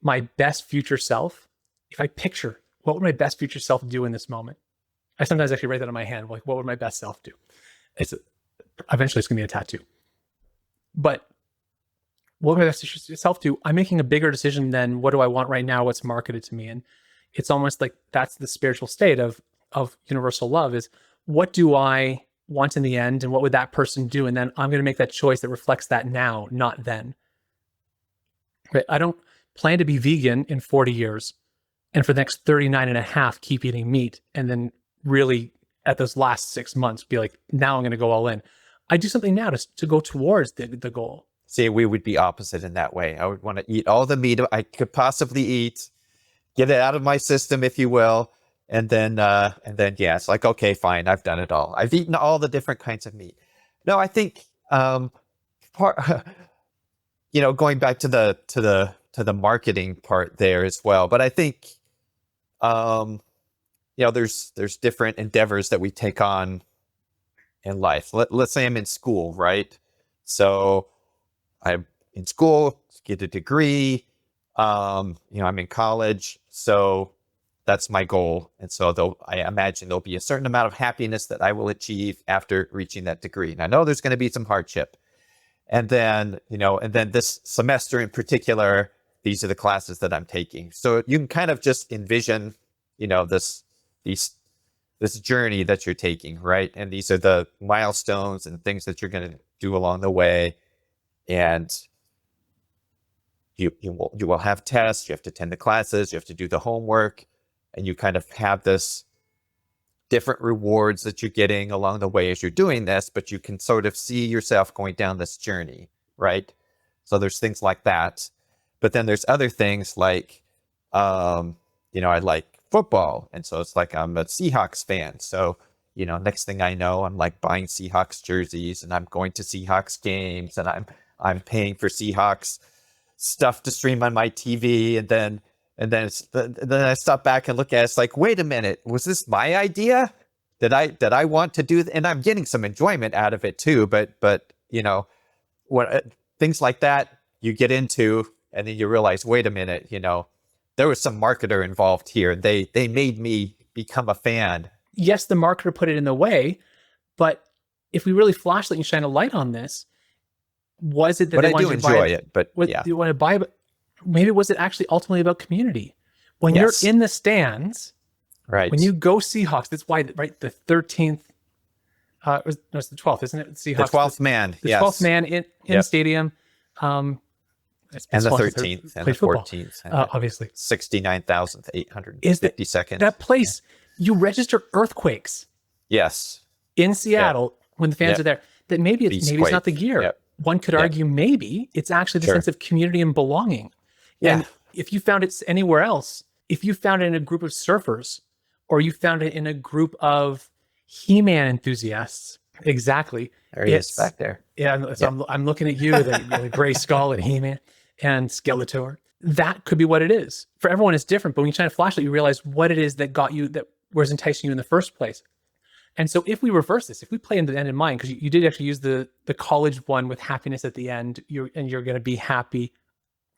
my best future self, if I picture what would my best future self do in this moment, I sometimes actually write that on my hand, like, what would my best self do? Eventually it's gonna be a tattoo. But what would my best future self do? I'm making a bigger decision than what do I want right now, what's marketed to me. And it's almost like that's the spiritual state of universal love, is what do I want in the end, and what would that person do? And then I'm going to make that choice that reflects that now, not then. Right? I don't plan to be vegan in 40 years and for the next 39 and a half keep eating meat, and then really at those last 6 months be like, now I'm going to go all in. I do something now to go towards the goal. See, we would be opposite in that way. I would want to eat all the meat I could possibly eat, get it out of my system, if you will. And then, yeah, it's like, okay, fine. I've done it all. I've eaten all the different kinds of meat. No, I think, going back to the marketing part there as well. But I think, there's different endeavors that we take on in life. Let's say I'm in school, right? So I'm in school, get a degree. I'm in college, so that's my goal. And so I imagine there'll be a certain amount of happiness that I will achieve after reaching that degree. And I know there's going to be some hardship. And then this semester in particular, these are the classes that I'm taking. So you can kind of just envision, this journey that you're taking, right? And these are the milestones and things that you're going to do along the way. And you will have tests, you have to attend the classes, you have to do the homework, and you kind of have this different rewards that you're getting along the way as you're doing this, but you can sort of see yourself going down this journey, right? So there's things like that. But then there's other things like, I like football. And so it's like I'm a Seahawks fan. So, next thing I know, I'm like buying Seahawks jerseys and I'm going to Seahawks games and I'm paying for Seahawks stuff to stream on my TV. And then I stop back and look at it. It's like, wait a minute, was this my idea? Did I want to do? And I'm getting some enjoyment out of it too. But what things like that you get into, and then you realize, wait a minute, there was some marketer involved here. They made me become a fan. Yes, the marketer put it in the way, but if we really flashlight and shine a light on this, was it that but they I wanted do to enjoy buy it? But what you want to buy? But maybe was it actually ultimately about community? When Yes. you're in the stands, Right. when you go Seahawks, that's why, right? The 13th, it's the 12th, isn't it? Seahawks, The 12th man. the Yes. 12th man in Yep. stadium. And the 13th and the 14th. And obviously. 69,850 seconds. That place, you register earthquakes Yes. in Seattle when the fans Yep. are there. That maybe it's not the gear. Yep. One could Yep. argue maybe it's actually the Sure. sense of community and belonging. Yeah. And if you found it anywhere else, if you found it in a group of surfers or you found it in a group of He-Man enthusiasts, exactly. There he is back there. Yeah, so I'm looking at you, the Gray Skull and He-Man and Skeletor. That could be what it is. For everyone, it's different, but when you shine a flashlight, you realize what it is that got you, that was enticing you in the first place. And so if we reverse this, if we play into the end in mind, because you did actually use the college one with happiness at the end, you're going to be happy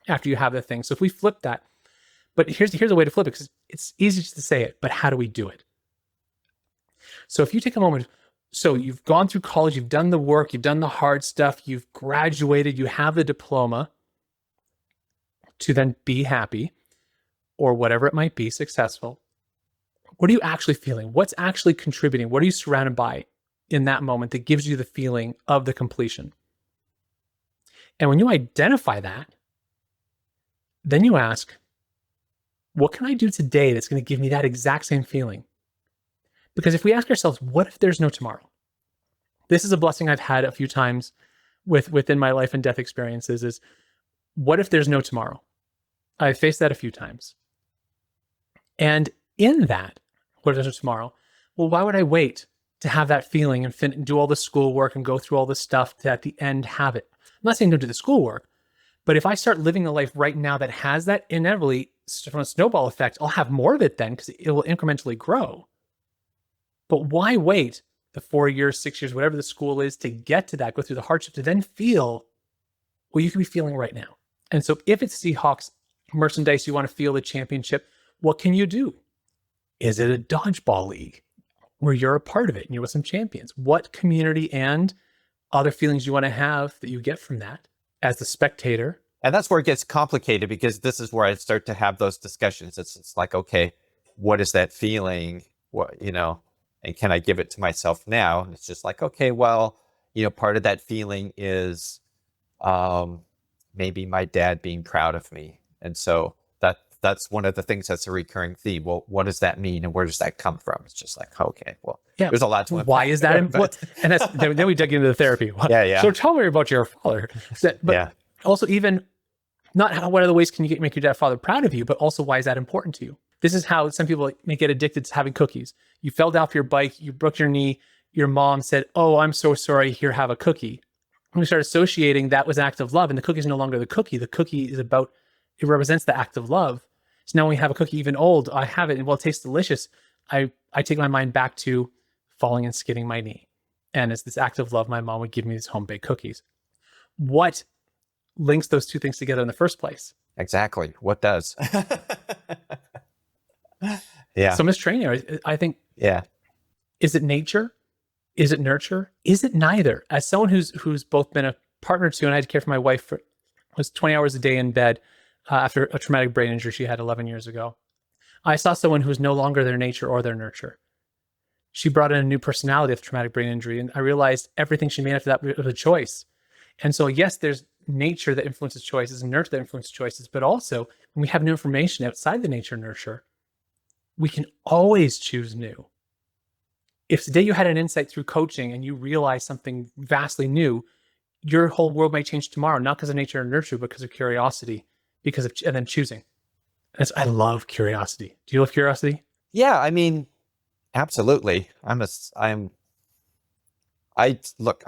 after you have the thing. So if we flip that, but here's a way to flip it, because it's easy just to say it, but how do we do it? So if you take a moment, so you've gone through college, you've done the work, you've done the hard stuff, you've graduated, you have the diploma to then be happy, or whatever it might be, successful. What are you actually feeling? What's actually contributing? What are you surrounded by in that moment that gives you the feeling of the completion? And when you identify that, then you ask, what can I do today that's going to give me that exact same feeling? Because if we ask ourselves, what if there's no tomorrow? This is a blessing I've had a few times within my life and death experiences is, what if there's no tomorrow? I've faced that a few times. And in that, what if there's no tomorrow? Well, why would I wait to have that feeling and do all the schoolwork and go through all the stuff to at the end have it? I'm not saying don't do the schoolwork, but if I start living a life right now that has that, inevitably, from a snowball effect, I'll have more of it then because it will incrementally grow. But why wait the 4 years, 6 years, whatever the school is, to get to that, go through the hardship, to then feel what you could be feeling right now? And so if it's Seahawks merchandise, you want to feel the championship, what can you do? Is it a dodgeball league where you're a part of it and you're with some champions? What community and other feelings you want to have that you get from that as the spectator? And that's where it gets complicated, because this is where I start to have those discussions. It's like, okay, what is that feeling? What, And can I give it to myself now? And it's just like, okay, well, part of that feeling is maybe my dad being proud of me. And so that's one of the things that's a recurring theme. Well, what does that mean? And where does that come from? It's just like, okay, well, Yeah. there's a lot to unpack. Why is that? And then we dug into the therapy. Yeah. So tell me about your father. But also, even not what other ways can you make your dad, father proud of you, but also why is that important to you? This is how some people may get addicted to having cookies. You fell off your bike, you broke your knee, your mom said, "Oh, I'm so sorry, here, have a cookie." And we start associating that with an act of love, and the cookie is no longer the cookie. The cookie is it represents the act of love. So now when we have a cookie even old, I have it, and while it tastes delicious, I take my mind back to falling and skidding my knee. And it's this act of love, my mom would give me these home-baked cookies. What links those two things together in the first place? Exactly. What does? Yeah. So Miss Trainer, I think, yeah. Is it nature? Is it nurture? Is it neither? As someone who's both been a partner to, and I had to care for my wife for was 20 hours a day in bed after a traumatic brain injury she had 11 years ago. I saw someone who was no longer their nature or their nurture. She brought in a new personality after traumatic brain injury, and I realized everything she made after that was a choice. And so, yes, there's nature that influences choices and nurture that influences choices, but also when we have new information outside the nature and nurture, we can always choose new. If today you had an insight through coaching and you realize something vastly new, your whole world might change tomorrow, not because of nature and nurture, but because of curiosity, and then choosing. I love curiosity. Do you love curiosity? Yeah, I mean, absolutely. I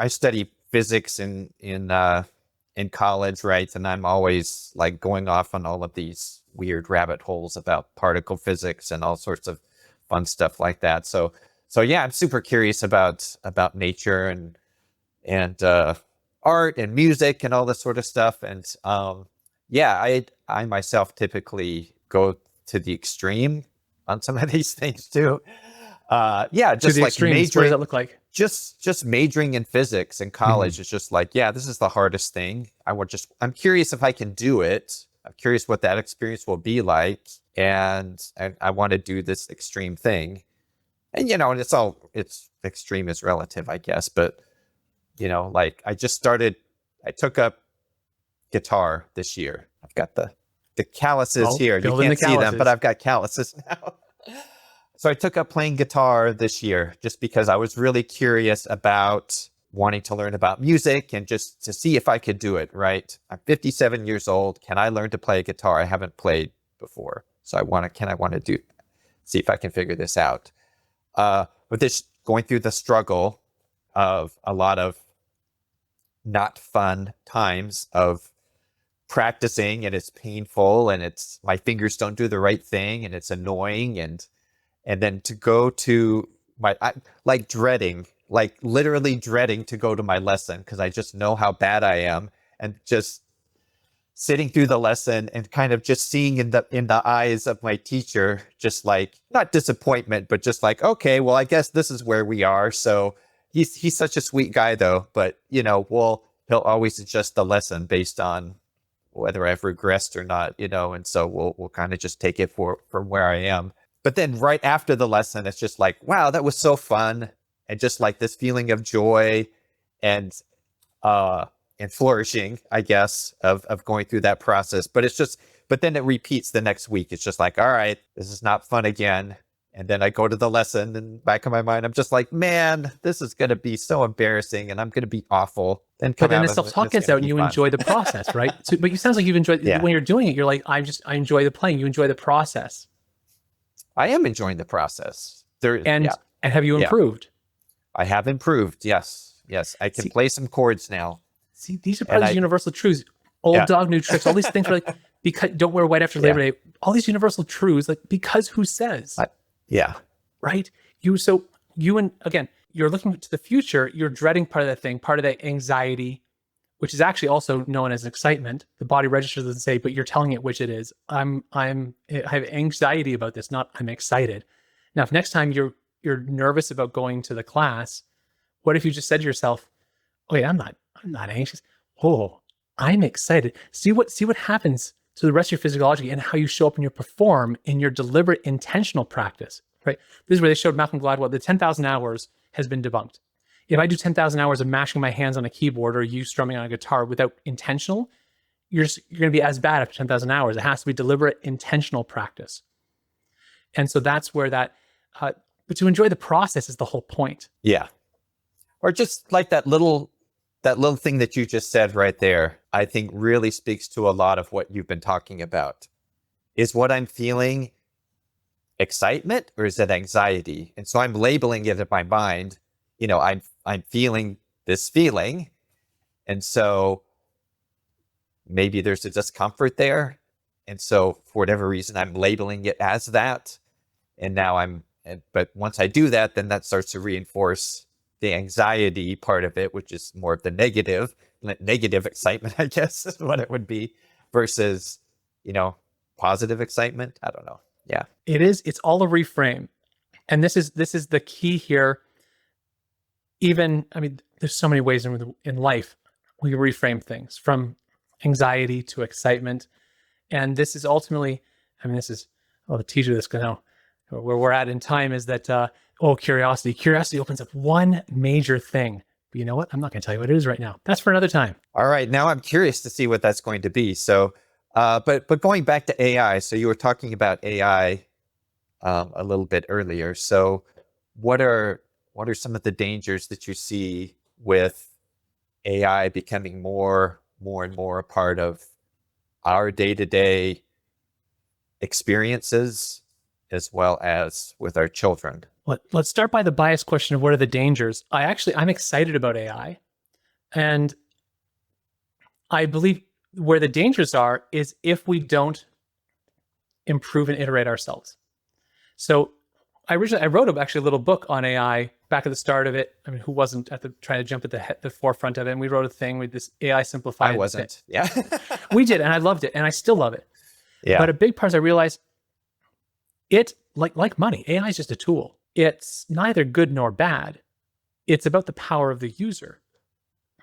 study physics in college, right? And I'm always like going off on all of these weird rabbit holes about particle physics and all sorts of fun stuff like that. So yeah, I'm super curious about nature and art and music and all this sort of stuff. And yeah, I myself typically go to the extreme on some of these things too. Yeah, just like majoring. What does that look like? Just majoring in physics in college is just like, yeah, this is the hardest thing. I'm curious if I can do it. I'm curious what that experience will be like, and I want to do this extreme thing. And and it's extreme is relative, I guess. But like I took up guitar this year. I've got the calluses here. You can't see them, but I've got calluses now. So I took up playing guitar this year just because I was really curious about wanting to learn about music and just to see if I could do it, right? I'm 57 years old. Can I learn to play a guitar? I haven't played before. So see if I can figure this out. But this going through the struggle of a lot of not fun times of practicing, and it's painful, and my fingers don't do the right thing, and it's annoying, and then to go to literally dreading to go to my lesson because I just know how bad I am, and just sitting through the lesson and kind of just seeing in the eyes of my teacher, just like not disappointment, but just like, okay, well, I guess this is where we are. So he's such a sweet guy though, but he'll always adjust the lesson based on whether I've regressed or not, and so we'll kind of just take it from where I am. But then right after the lesson, it's just like, wow, that was so fun. And just like this feeling of joy and flourishing, I guess, of going through that process. But then it repeats the next week. It's just like, all right, this is not fun again. And then I go to the lesson, and back in my mind, I'm just like, man, this is going to be so embarrassing, and I'm going to be awful. But then the self-talk gets out, and you enjoy the process, right? So, but it sounds like you've enjoyed when you're doing it. You're like, I enjoy the playing. You enjoy the process. I am enjoying the process. And have you improved? I have improved. Yes. I can play some chords now. See, these are probably universal truths. Old dog, new tricks. All these things are like, because don't wear white after Labor Day. All these universal truths, like because who says? Right. And again, you're looking to the future. You're dreading part of that thing, part of that anxiety, which is actually also known as excitement. The body registers doesn't say, but you're telling it which it is. I have anxiety about this, not I'm excited. Now, if next time you're nervous about going to the class, what if you just said to yourself, "Oh, wait, I'm not anxious. Oh, I'm excited." See what happens to the rest of your physiology and how you show up and you perform in your deliberate, intentional practice. right? This is where they showed Malcolm Gladwell the 10,000 hours has been debunked. If I do 10,000 hours of mashing my hands on a keyboard or you strumming on a guitar without intentional, you're going to be as bad after 10,000 hours. It has to be deliberate, intentional practice. And so that's where but to enjoy the process is the whole point. Yeah. Or just like that little thing that you just said right there, I think really speaks to a lot of what you've been talking about. Is what I'm feeling excitement or is it anxiety? And so I'm labeling it in my mind, I'm feeling this feeling. And so maybe there's a discomfort there. And so for whatever reason, I'm labeling it as that. And now but once I do that, then that starts to reinforce the anxiety part of it, which is more of the negative excitement, I guess is what it would be, versus, positive excitement. I don't know. Yeah. It's all a reframe. And this is the key here. There's so many ways in life we reframe things from anxiety to excitement. And this is ultimately, the teacher of this, where we're at in time is that, curiosity. Curiosity opens up one major thing. But you know what? I'm not going to tell you what it is right now. That's for another time. All right. Now I'm curious to see what that's going to be. So, but going back to AI, so you were talking about AI a little bit earlier. So what are some of the dangers that you see with AI becoming more and more a part of our day-to-day experiences as well as with our children? Let's start by the bias question of what are the dangers. I'm excited about AI. And I believe where the dangers are is if we don't improve and iterate ourselves. So I wrote actually a little book on AI back at the start of it. Who wasn't trying to jump at the forefront of it? And we wrote a thing with this AI simplified. I wasn't. Yeah. We did, and I loved it, and I still love it. Yeah. But a big part is I realized it, like money, AI is just a tool. It's neither good nor bad. It's about the power of the user.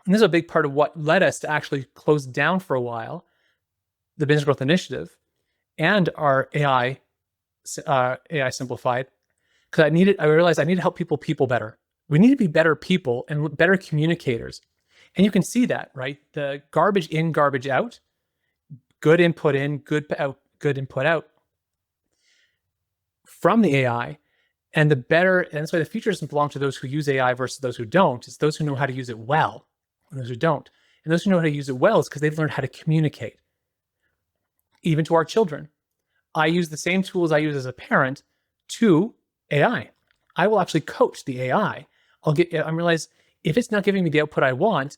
And this is a big part of what led us to actually close down for a while the Business Growth Initiative and our AI simplified, because I realized I need to help people better. We need to be better people and better communicators. And you can see that, right? The garbage in, garbage out, good input in, good input out from the AI. And that's why the future doesn't belong to those who use AI versus those who don't. It's those who know how to use it well and those who don't. And those who know how to use it well is because they've learned how to communicate. Even to our children. I use the same tools I use as a parent to AI. I will actually coach the AI. I realize if it's not giving me the output I want,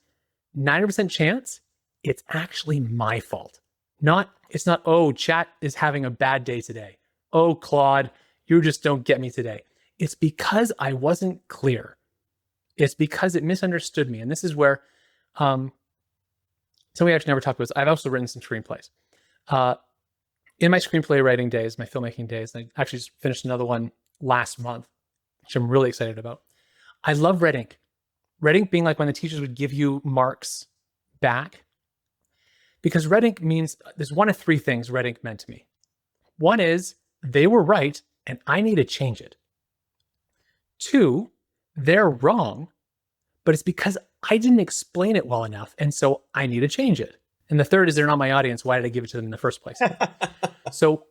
90% chance it's actually my fault. It's not, chat is having a bad day today. Oh, Claude, you just don't get me today. It's because I wasn't clear. It's because it misunderstood me. And this is where something we actually never talked about. I've also written some screenplays. In my screenplay writing days, my filmmaking days, I actually just finished another one last month, which I'm really excited about. I love red ink. Red ink being like when the teachers would give you marks back. Because red ink means there's one of three things red ink meant to me. One is they were right and I need to change it. Two, they're wrong, but it's because I didn't explain it well enough. And so I need to change it. And the third is they're not my audience. Why did I give it to them in the first place? So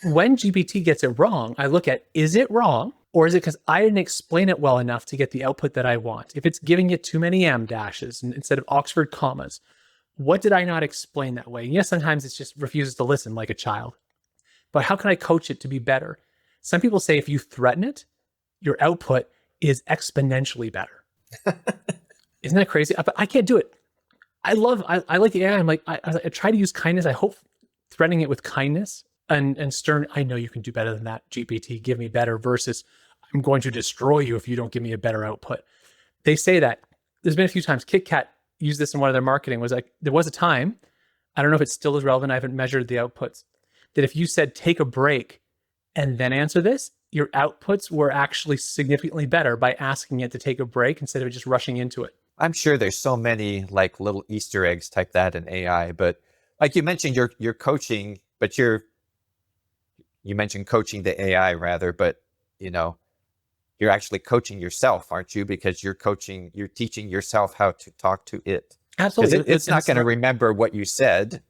when GPT gets it wrong, I look at, is it wrong? Or is it because I didn't explain it well enough to get the output that I want? If it's giving it too many M dashes instead of Oxford commas, what did I not explain that way? And yes, sometimes it just refuses to listen like a child. But how can I coach it to be better? Some people say if you threaten it, your output is exponentially better. Isn't that crazy? But I can't do it. I like the AI. I'm like, I try to use kindness. I hope threatening it with kindness and stern. I know you can do better than that, GPT. Give me better versus I'm going to destroy you if you don't give me a better output. They say that. There's been a few times. Kit Kat used this in one of their marketing. Was like, there was a time, I don't know if it still is relevant. I haven't measured the outputs. That if you said take a break and then answer this, your outputs were actually significantly better by asking it to take a break instead of just rushing into it. I'm sure there's so many like little Easter eggs type that in AI, but like you mentioned, you're coaching, but you mentioned coaching the AI rather, but you know, you're actually coaching yourself, aren't you? Because you're teaching yourself how to talk to it. Because Absolutely. it's not going to remember what you said.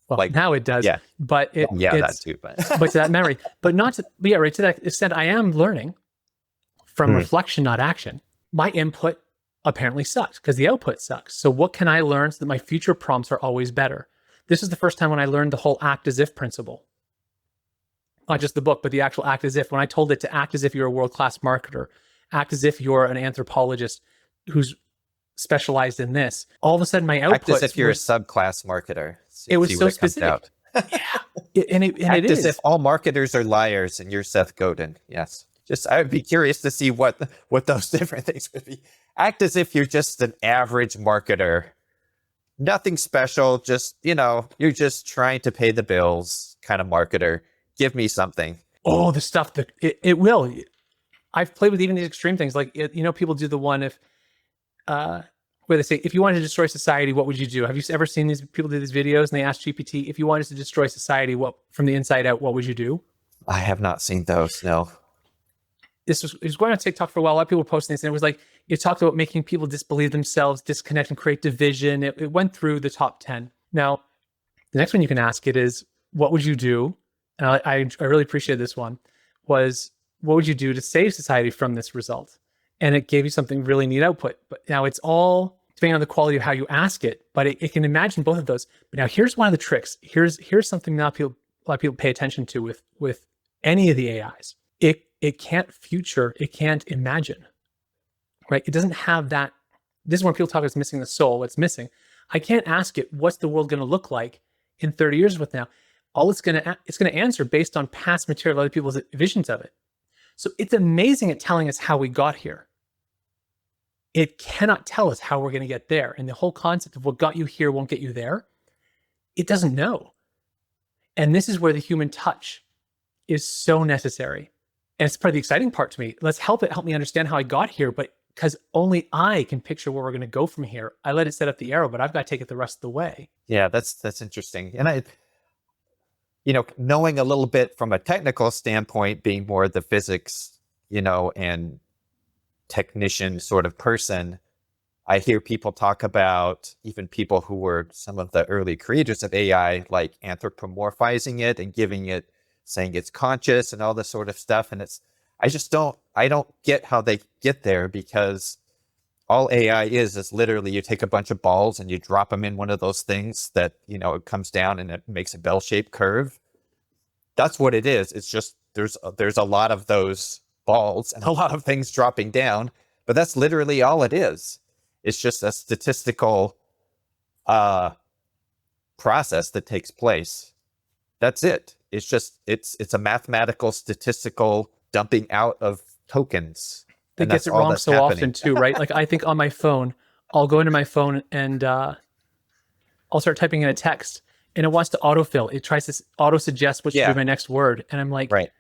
Well, Like, now it does, yeah, but that too. but to that memory, but not to, but yeah, right. To that extent, I am learning from reflection, not action. My input apparently sucks because the output sucks. So what can I learn so that my future prompts are always better? This is the first time when I learned the whole act as if principle. Not just the book, but the actual act as if. When I told it to act as if you're a world-class marketer, act as if you're an anthropologist who's specialized in this, all of a sudden my output. Act as if you're a subclass marketer. It was so specific. Yeah, and it is. As if all marketers are liars and you're Seth Godin. Yes. I would be curious to see what those different things would be. Act as if you're just an average marketer. Nothing special. Just, you're just trying to pay the bills kind of marketer. Give me something. Oh, the stuff that it will. I've played with even these extreme things. Like, people do the one where they say, if you wanted to destroy society, what would you do? Have you ever seen these people do these videos and they ask GPT, if you wanted to destroy society, what from the inside out, what would you do? I have not seen those, no. It was going on TikTok for a while. A lot of people were posting this, and it was like, it talked about making people disbelieve themselves, disconnect and create division. It went through the top 10. Now, the next one you can ask it is, what would you do? And I really appreciate this one, was what would you do to save society from this result? And it gave you something really neat output. But now it's all depending on the quality of how you ask it, but it can imagine both of those. But now here's one of the tricks. Here's something a lot of people pay attention to with any of the AIs. It can't future, it can't imagine, right? It doesn't have that. This is when people talk about it's missing the soul, what's missing. I can't ask it, what's the world going to look like in 30 years from now? All it's going to answer based on past material of other people's visions of it. So it's amazing at telling us how we got here. It cannot tell us how we're going to get there. And the whole concept of what got you here won't get you there, it doesn't know. And this is where the human touch is so necessary. And it's part of the exciting part to me. Let's help me understand how I got here, but because only I can picture where we're going to go from here. I let it set up the arrow, but I've got to take it the rest of the way. Yeah, that's interesting. And knowing a little bit from a technical standpoint, being more the physics, and technician sort of person, I hear people talk about, even people who were some of the early creators of AI, like anthropomorphizing it and saying it's conscious and all this sort of stuff. And I don't get how they get there, because all AI is literally you take a bunch of balls and you drop them in one of those things that, it comes down and it makes a bell-shaped curve. That's what it is. It's just, there's a lot of those balls and a lot of things dropping down, but that's literally all it is. It's just a statistical process that takes place. That's it. It's just, it's a mathematical, statistical dumping out of tokens. It gets it wrong so often too, right? Like, I think on my phone, I'll go into my phone and I'll start typing in a text and it wants to autofill. It tries to auto-suggest what should be my next word. And I'm like, right.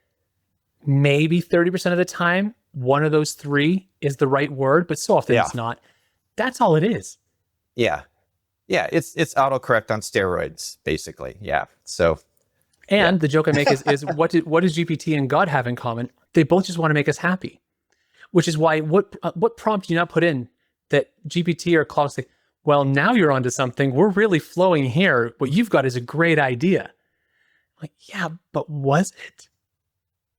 Maybe 30% of the time, one of those three is the right word, but so often it's not. That's all it is. Yeah. Yeah, it's autocorrect on steroids, basically. Yeah. So... And the joke I make is what does GPT and God have in common? They both just want to make us happy, which is why what prompt do you not put in that GPT or Claude say, well, now you're onto something. We're really flowing here. What you've got is a great idea. Like, yeah, but was it?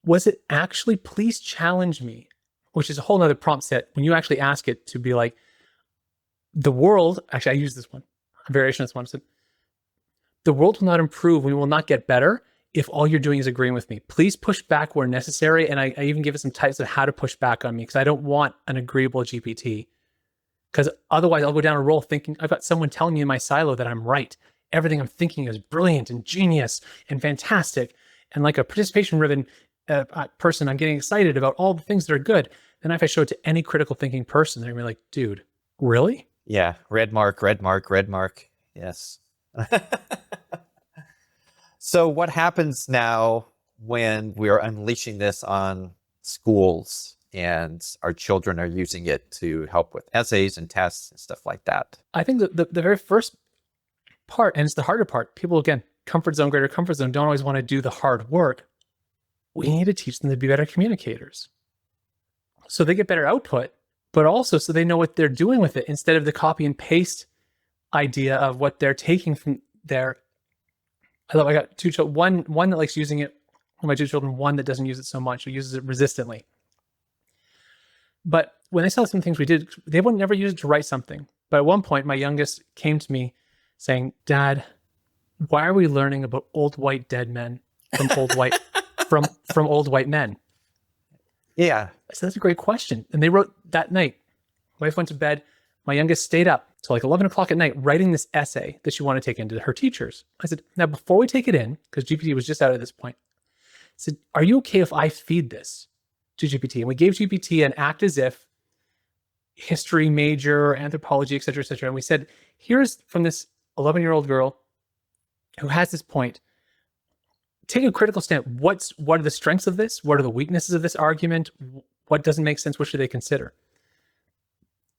Was it actually, please challenge me? Which is a whole nother prompt set. When you actually ask it to be like, the world, actually I use this one, a variation of this one. So, the world will not improve. We will not get better if all you're doing is agreeing with me. Please push back where necessary. And I even give it some types of how to push back on me, because I don't want an agreeable GPT. Because otherwise I'll go down a roll thinking I've got someone telling me in my silo that I'm right. Everything I'm thinking is brilliant and genius and fantastic. And like a participation-driven person, I'm getting excited about all the things that are good. Then if I show it to any critical thinking person, they're going to be like, dude, really? Yeah. Red mark, red mark, red mark. Yes. So what happens now when we are unleashing this on schools and our children are using it to help with essays and tests and stuff like that? I think the very first part, and it's the harder part, people, again, greater comfort zone, don't always want to do the hard work. we need to teach them to be better communicators. So they get better output, but also so they know what they're doing with it instead of the copy and paste idea of what they're taking from their. I got two children, one that likes using it for my two children, one that doesn't use it so much, or uses it resistantly. But when they saw some things we did, they would never use it to write something. But at one point, my youngest came to me saying, "Dad, why are we learning about old white dead men from old white from old white men?" Yeah. I said, "That's a great question." And they wrote that night. Wife went to bed. My youngest stayed up till like 11 o'clock at night writing this essay that she wanted to take into her teachers. I said, "Now, before we take it in," because GPT was just out at this point, I said, "Are you okay if I feed this to GPT?" And we gave GPT an act as if history major, anthropology, et cetera, et cetera. And we said, here's from this 11-year-old girl who has this point. Take a critical stand. What are the strengths of this? What are the weaknesses of this argument? What doesn't make sense? What should they consider?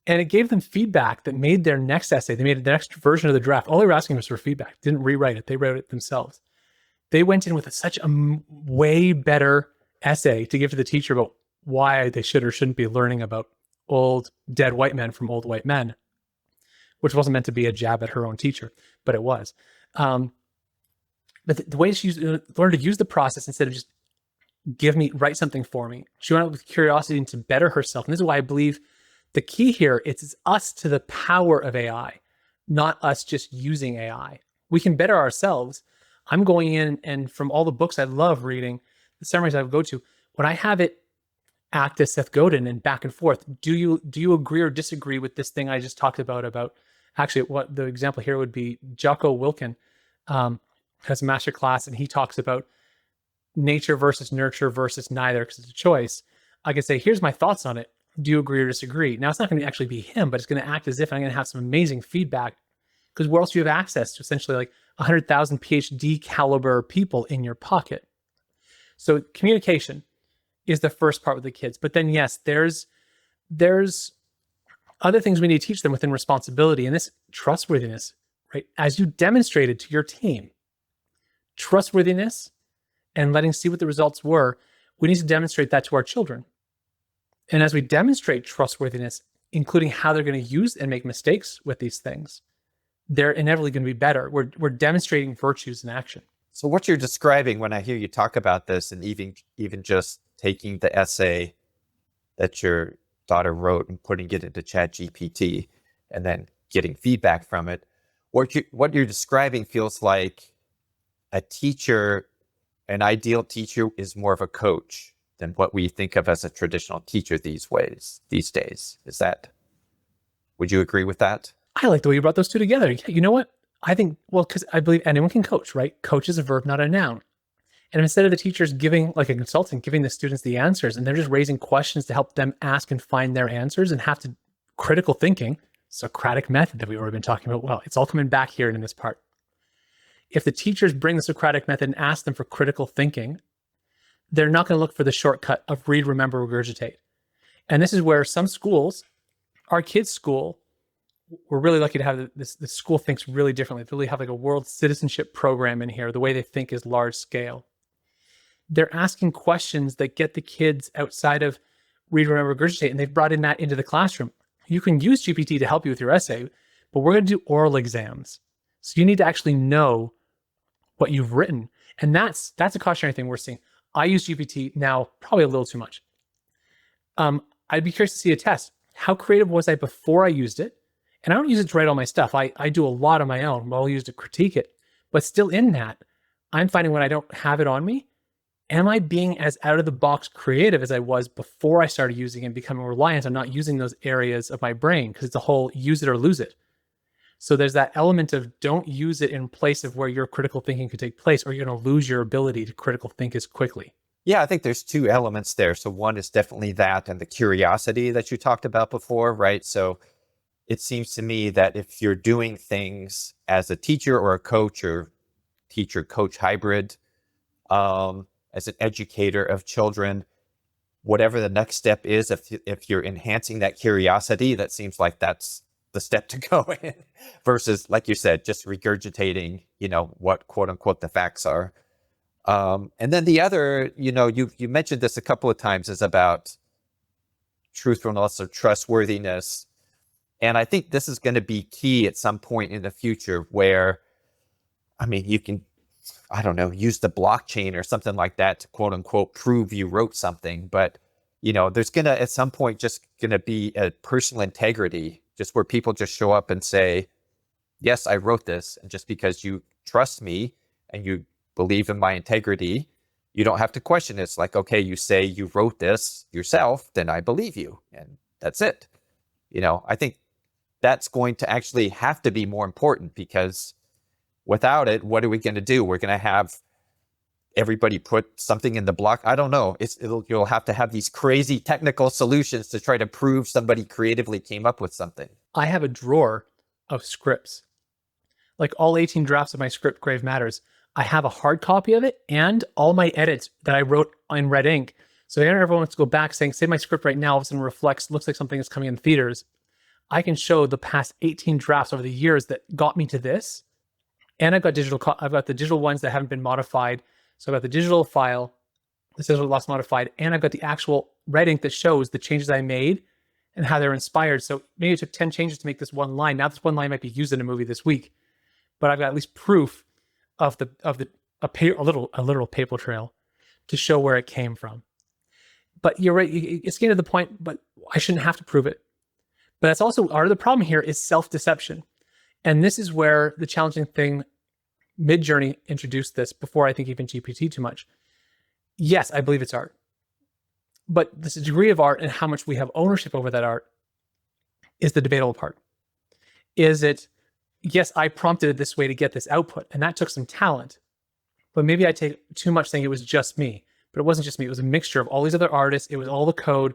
And it gave them feedback that made their next essay, they made the next version of the draft. All they were asking was for feedback. Didn't rewrite it. They wrote it themselves. They went in with such a way better essay to give to the teacher about why they should or shouldn't be learning about old dead white men from old white men, which wasn't meant to be a jab at her own teacher, but it was. But the way she learned to use the process instead of just write something for me, she went out with curiosity and to better herself. And this is why I believe the key here is us to the power of AI, not us just using AI. We can better ourselves. I'm going in and from all the books I love reading, the summaries I would go to, when I have it act as Seth Godin and back and forth, do you agree or disagree with this thing I just talked about actually what the example here would be Jocko Wilkin has a master class and he talks about nature versus nurture versus neither because it's a choice. I could say, here's my thoughts on it. Do you agree or disagree? Now, it's not going to actually be him, but it's going to act as if I'm going to have some amazing feedback because where else do you have access to essentially like 100,000 PhD caliber people in your pocket? So communication is the first part with the kids. But then, yes, there's other things we need to teach them within responsibility and this trustworthiness, right? As you demonstrated to your team, trustworthiness and letting see what the results were, we need to demonstrate that to our children. And as we demonstrate trustworthiness, including how they're going to use and make mistakes with these things, they're inevitably going to be better. We're demonstrating virtues in action. So what you're describing when I hear you talk about this, and even just taking the essay that your daughter wrote and putting it into ChatGPT and then getting feedback from it, what you're describing feels like a teacher, an ideal teacher is more of a coach than what we think of as a traditional teacher these days. Would you agree with that? I like the way you brought those two together. You know what? I think, well, because I believe anyone can coach, right? Coach is a verb, not a noun. And instead of the teachers giving, like a consultant, giving the students the answers, and they're just raising questions to help them ask and find their answers and have to critical thinking, Socratic method that we've already been talking about. Well, it's all coming back here in this part. If the teachers bring the Socratic method and ask them for critical thinking, they're not going to look for the shortcut of read, remember, regurgitate. And this is where some schools, our kids' school, we're really lucky to have this school thinks really differently. They really have like a world citizenship program in here. The way they think is large scale. They're asking questions that get the kids outside of read, remember, regurgitate, and they've brought in that into the classroom. You can use GPT to help you with your essay, but we're going to do oral exams. So you need to actually know what you've written. And that's a cautionary thing we're seeing. I use GPT now probably a little too much. I'd be curious to see a test. How creative was I before I used it? And I don't use it to write all my stuff. I do a lot on my own. I'll use it to critique it. But still in that, I'm finding when I don't have it on me, am I being as out of the box creative as I was before I started using it and becoming reliant on not using those areas of my brain? Because it's a whole use it or lose it. So there's that element of don't use it in place of where your critical thinking could take place, or you're going to lose your ability to critical think as quickly. Yeah, I think there's two elements there. So one is definitely that and the curiosity that you talked about before, right? So it seems to me that if you're doing things as a teacher or a coach or teacher-coach hybrid, as an educator of children, whatever the next step is, if you're enhancing that curiosity, that seems like that's the step to go in versus, like you said, just regurgitating, what quote unquote the facts are. And then the other, you mentioned this a couple of times, is about truthfulness or trustworthiness. And I think this is going to be key at some point in the future where, I mean, you can, I don't know, use the blockchain or something like that to quote unquote prove you wrote something. But, there's going to, at some point, just going to be a personal integrity, just where people just show up and say, yes, I wrote this. And just because you trust me and you believe in my integrity, you don't have to question it. It's like, okay, you say you wrote this yourself, then I believe you. And that's it. I think that's going to actually have to be more important, because without it, what are we going to do? We're going to have everybody put something in the block. I don't know. You'll have to have these crazy technical solutions to try to prove somebody creatively came up with something. I have a drawer of scripts, like all 18 drafts of my script, Grave Matters. I have a hard copy of it and all my edits that I wrote in red ink. So everyone wants to go back saying, say my script right now all of a sudden looks like something that's coming in theaters. I can show the past 18 drafts over the years that got me to this. And I've got the digital ones that haven't been modified. So I've got the digital file, the digital lost modified, and I've got the actual red ink that shows the changes I made and how they're inspired. So maybe it took 10 changes to make this one line. Now this one line might be used in a movie this week, but I've got at least proof of a literal paper trail to show where it came from. But you're right, it's getting to the point, but I shouldn't have to prove it. But that's also part of the problem here is self-deception. And this is where the challenging thing, Midjourney introduced this before I think even GPT too much. Yes, I believe it's art. But this degree of art and how much we have ownership over that art is the debatable part. Is it, yes, I prompted it this way to get this output, and that took some talent. But maybe I take too much saying it was just me. But it wasn't just me. It was a mixture of all these other artists. It was all the code,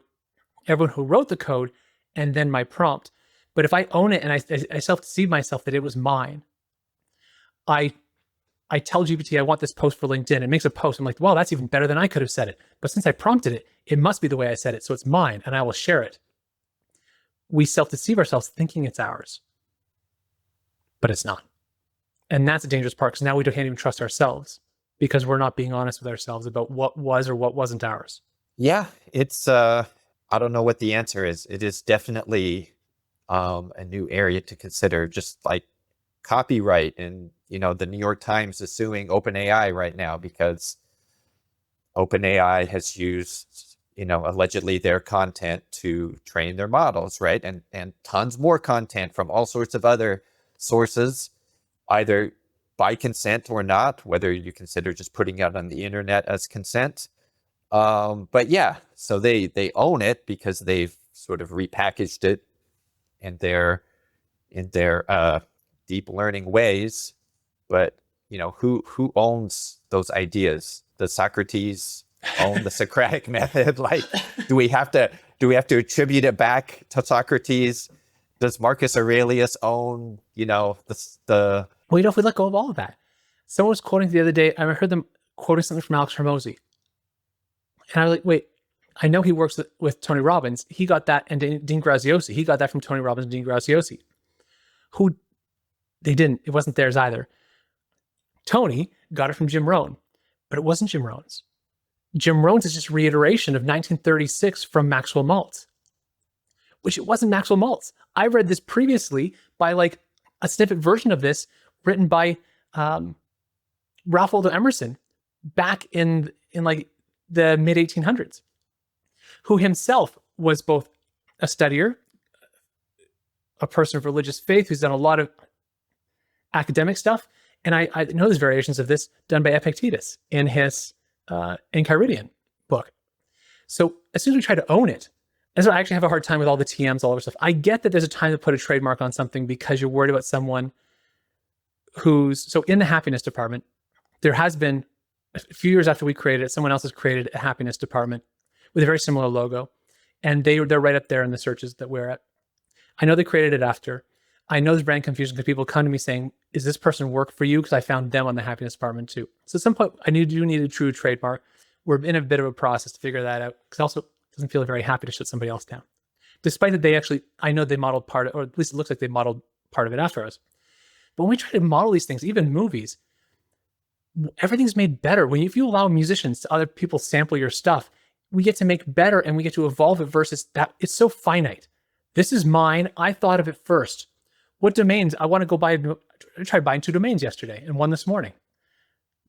everyone who wrote the code, and then my prompt. But if I own it and I self-deceive myself that it was mine, I tell GPT I want this post for LinkedIn. It makes a post. I'm like, well, that's even better than I could have said it. But since I prompted it, it must be the way I said it. So it's mine and I will share it. We self-deceive ourselves thinking it's ours, but it's not. And that's a dangerous part, because now we can't even trust ourselves because we're not being honest with ourselves about what was or what wasn't ours. Yeah, it's, I don't know what the answer is. It is definitely a new area to consider, just like copyright. And, the New York Times is suing OpenAI right now because OpenAI has used, allegedly their content to train their models, right? And tons more content from all sorts of other sources, either by consent or not, whether you consider just putting it on the internet as consent. But yeah, so they own it because they've sort of repackaged it in their deep learning ways. But who owns those ideas? Does Socrates own the Socratic method? Like, do we have to attribute it back to Socrates? Does Marcus Aurelius own the Well, if we let go of all of that, someone was quoting the other day. I heard them quoting something from Alex Hormozy, and I was like, wait, I know he works with Tony Robbins. He got that, and Dean Graziosi. He got that from Tony Robbins and Dean Graziosi. Who they didn't. It wasn't theirs either. Tony got it from Jim Rohn, but it wasn't Jim Rohn's. Jim Rohn's is just reiteration of 1936 from Maxwell Maltz, which it wasn't Maxwell Maltz. I read this previously by like a snippet version of this written by Ralph Waldo Emerson back in like the mid 1800s, who himself was both a studier, a person of religious faith who's done a lot of academic stuff. And I know there's variations of this done by Epictetus in his Enchiridion book. So as soon as we try to own it, and so I actually have a hard time with all the TMs, all of stuff. I get that there's a time to put a trademark on something because you're worried about someone so in the happiness department, there has been a few years after we created it, someone else has created a happiness department with a very similar logo. And they're right up there in the searches that we're at. I know they created it after. I know there's brand confusion because people come to me saying, is this person work for you? Because I found them on the happiness department too. So at some point, I do need a true trademark. We're in a bit of a process to figure that out, because also it doesn't feel very happy to shut somebody else down. Despite that I know they modeled part of, or at least it looks like they modeled part of it after us. But when we try to model these things, even movies, everything's made better. If you allow musicians to other people sample your stuff, we get to make better and we get to evolve it versus that. It's so finite. This is mine. I thought of it first. What domains? I want to go buy, I tried buying 2 domains yesterday and one this morning.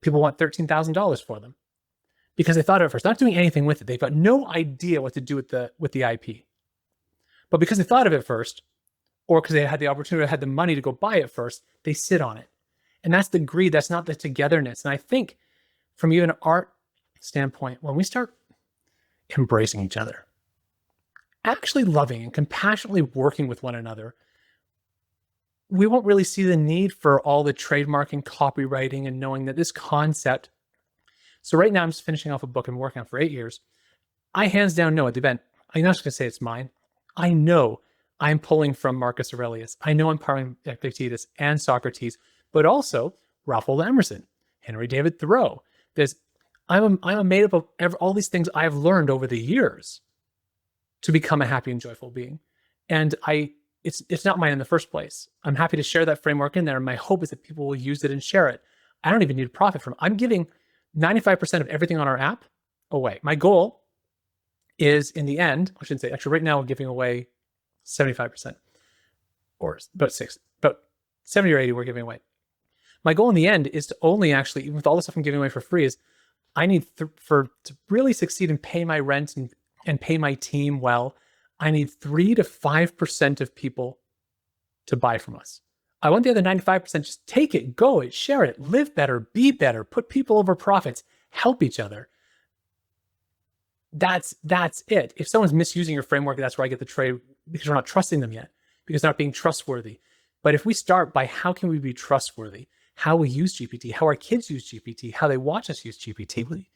People want $13,000 for them because they thought of it first, not doing anything with it. They've got no idea what to do with the IP. But because they thought of it first, or because they had the opportunity, had the money to go buy it first, they sit on it. And that's the greed. That's not the togetherness. And I think from even an art standpoint, when we start embracing each other, actually loving and compassionately working with one another, we won't really see the need for all the trademarking, copywriting, and knowing that this concept. So right now I'm just finishing off a book I've been working on for 8 years. I hands down know at the event, I'm not just going to say it's mine. I know I'm pulling from Marcus Aurelius. I know I'm pulling Epictetus and Socrates, but also Ralph Waldo Emerson, Henry David Thoreau. I'm made up of all these things I've learned over the years to become a happy and joyful being. And it's not mine in the first place. I'm happy to share that framework in there. And my hope is that people will use it and share it. I don't even need to profit from it. I'm giving 95% of everything on our app away. My goal is in the end, I shouldn't say, actually right now we're giving away 75%, or about 70 or 80 we're giving away. My goal in the end is to only actually, even with all the stuff I'm giving away for free, is I need to really succeed and pay my rent and pay my team well, I need 3 to 5% of people to buy from us. I want the other 95% just take it, go it, share it, live better, be better, put people over profits, help each other. That's it. If someone's misusing your framework, that's where I get the trade, because we're not trusting them yet, because they're not being trustworthy. But if we start by how can we be trustworthy, how we use GPT, how our kids use GPT, how they watch us use GPT,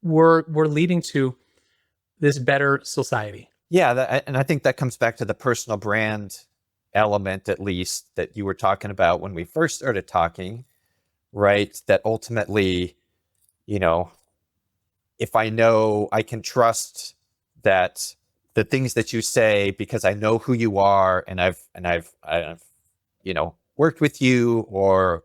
we're leading to this better society. Yeah, and I think that comes back to the personal brand element, at least, that you were talking about when we first started talking, right? That ultimately, if I know I can trust that the things that you say, because I know who you are and I've worked with you or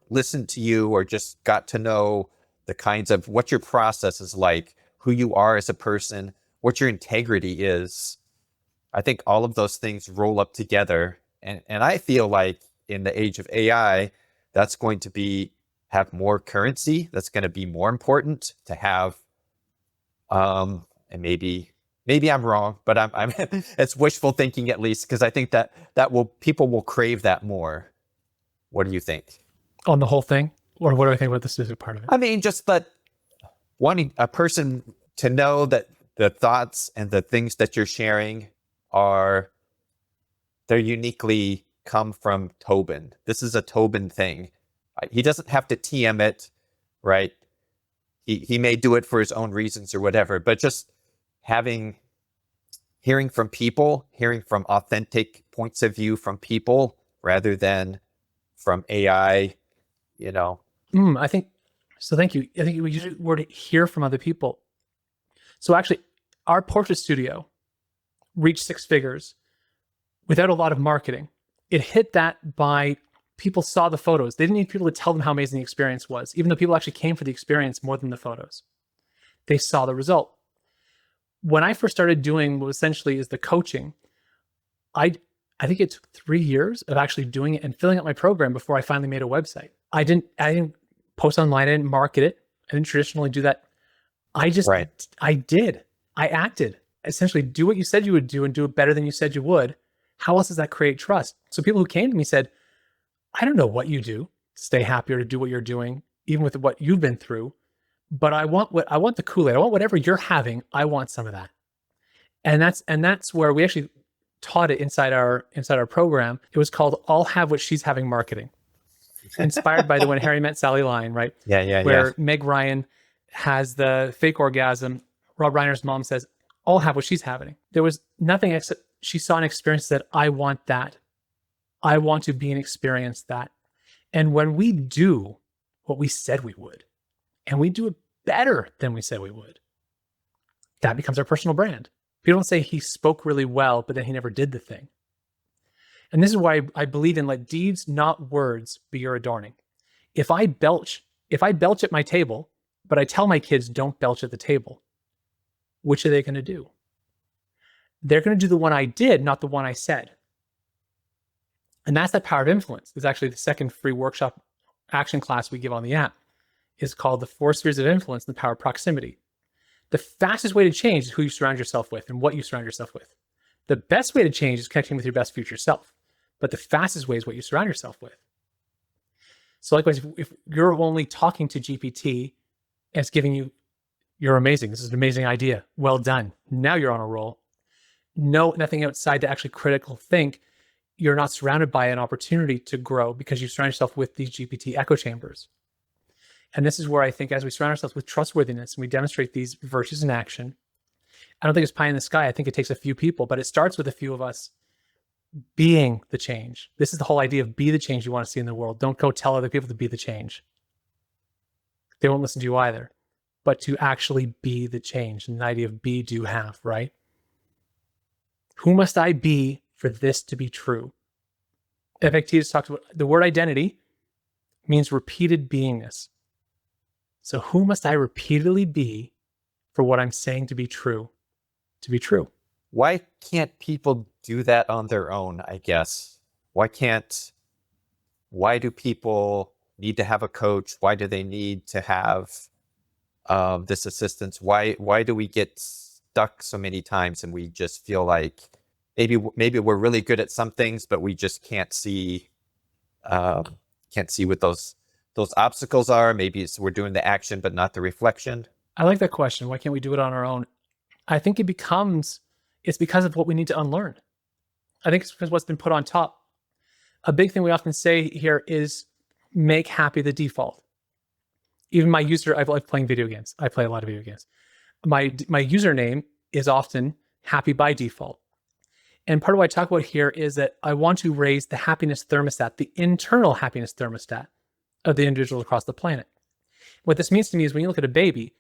listened to you or just got to know the kinds of what your process is like, who you are as a person, what your integrity is. I think all of those things roll up together. And I feel like in the age of AI, that's going to have more currency. That's going to be more important to have. And maybe I'm wrong, but I'm it's wishful thinking, at least, because I think that people will crave that more. What do you think? On the whole thing? Or what do I think about the specific part of it? I mean, just that wanting a person to know that the thoughts and the things that you're sharing they're uniquely come from Tobin. This is a Tobin thing. He doesn't have to TM it, right? He may do it for his own reasons or whatever, but just hearing from people, hearing from authentic points of view from people rather than from AI, I think, so thank you. I think we use the word hear from other people. So actually, our portrait studio reached 6 figures without a lot of marketing. It hit that by people saw the photos. They didn't need people to tell them how amazing the experience was, even though people actually came for the experience more than the photos. They saw the result. When I first started doing what essentially is the coaching, I think it took 3 years of actually doing it and filling out my program before I finally made a website. I didn't post online, I didn't market it. I didn't traditionally do that. I acted. Essentially, do what you said you would do and do it better than you said you would. How else does that create trust? So people who came to me said, I don't know what you do to stay happy or to do what you're doing, even with what you've been through, but I want the Kool-Aid. I want whatever you're having. I want some of that. And that's where we actually taught it inside our program. It was called I'll Have What She's Having Marketing. Inspired by the When Harry Met Sally line, right? Where Meg Ryan has the fake orgasm. Rob Reiner's mom says, I'll have what she's having. There was nothing except she saw an experience that I want that. I want to be and experience that. And when we do what we said we would, and we do it better than we said we would, that becomes our personal brand. People don't say he spoke really well, but then he never did the thing. And this is why I believe in let deeds, not words, be your adorning. If I belch If I belch at my table, but I tell my kids don't belch at the table, which are they going to do? They're going to do the one I did, not the one I said. And that's that power of influence. It's actually the second free workshop action class we give on the app. Is called the 4 spheres of influence and the power of proximity. The fastest way to change is who you surround yourself with and what you surround yourself with. The best way to change is connecting with your best future self. But the fastest way is what you surround yourself with. So likewise, if you're only talking to GPT and it's giving you, you're amazing, this is an amazing idea, well done, now you're on a roll. No, nothing outside to actually critical think, you're not surrounded by an opportunity to grow because you surround yourself with these GPT echo chambers. And this is where I think as we surround ourselves with trustworthiness and we demonstrate these virtues in action, I don't think it's pie in the sky. I think it takes a few people, but it starts with a few of us being the change. This is the whole idea of be the change you want to see in the world. Don't go tell other people to be the change. They won't listen to you either, but to actually be the change. And the idea of be, do, have, right? Who must I be for this to be true? Epictetus talks about the word identity means repeated beingness. So who must I repeatedly be for what I'm saying to be true? To be true. Why can't people do that on their own, I guess? Why do people need to have a coach? Why do they need to have this assistance? Why do we get stuck so many times and we just feel like maybe we're really good at some things, but we just can't see what those obstacles are? Maybe we're doing the action, but not the reflection. I like that question. Why can't we do it on our own? I think it's because of what we need to unlearn. I think it's because what's been put on top. A big thing we often say here is make happy the default. Even my user, I like playing video games. I play a lot of video games. My username is often happy by default. And part of what I talk about here is that I want to raise the happiness thermostat, the internal happiness thermostat of the individuals across the planet. What this means to me is when you look at a baby,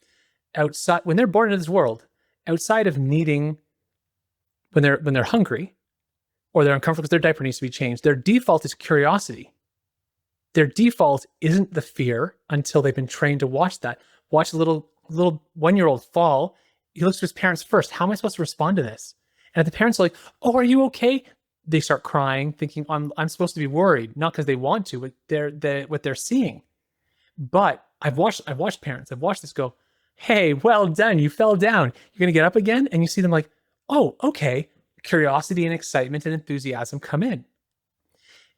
outside, when they're born into this world, outside of needing, when they're hungry or they're uncomfortable because their diaper needs to be changed, their default is curiosity. Their default isn't the fear until they've been trained to watch that. Watch a little 1-year-old fall. He looks to his parents first. How am I supposed to respond to this? And if the parents are like, "Oh, are you okay?" They start crying, thinking I'm supposed to be worried, not because they want to, but what they're seeing. But I've watched parents. I've watched this go, "Hey, well done. You fell down. You're gonna get up again," and you see them like, "Oh, okay." Curiosity and excitement and enthusiasm come in,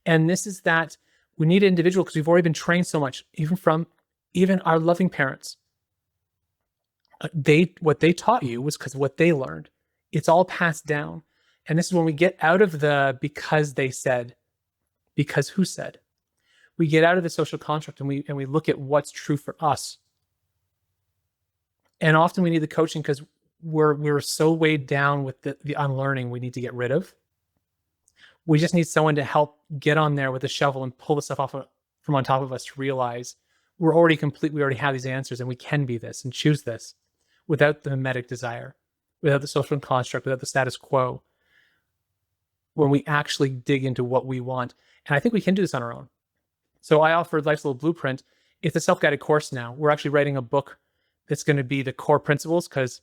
and this is that we need an individual because we've already been trained so much, even from our loving parents. What they taught you was because of what they learned. It's all passed down. And this is when we get out of the because they said, because who said. We get out of the social construct and we look at what's true for us. And often we need the coaching because we're so weighed down with the unlearning we need to get rid of. We just need someone to help get on there with a shovel and pull the stuff off from on top of us to realize we're already complete. We already have these answers and we can be this and choose this without the mimetic desire, without the social construct, without the status quo. When we actually dig into what we want. And I think we can do this on our own. So I offered Life's Little Blueprint. It's a self-guided course now. We're actually writing a book that's going to be the core principles because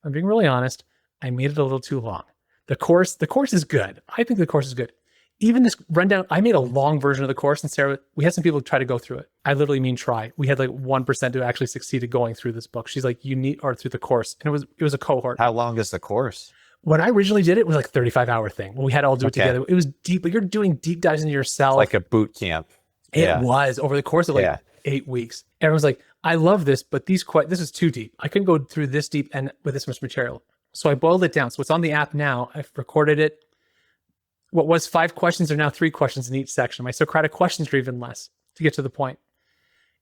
I'm being really honest, I made it a little too long. The course is good. I think the course is good. Even this rundown, I made a long version of the course, and Sarah, we had some people try to go through it. I literally mean try. We had like 1% who actually succeeded going through this book. She's like, through the course. And it was a cohort. How long is the course? When I originally did it was like 35-hour thing. When we had to all do it together. It was deep, but you're doing deep dives into yourself. Like a boot camp. It was over the course of 8 weeks. Everyone's like, I love this, but this is too deep. I couldn't go through this deep and with this much material. So I boiled it down. So it's on the app now. I've recorded it. What was 5 questions are now 3 questions in each section. My Socratic questions are even less to get to the point.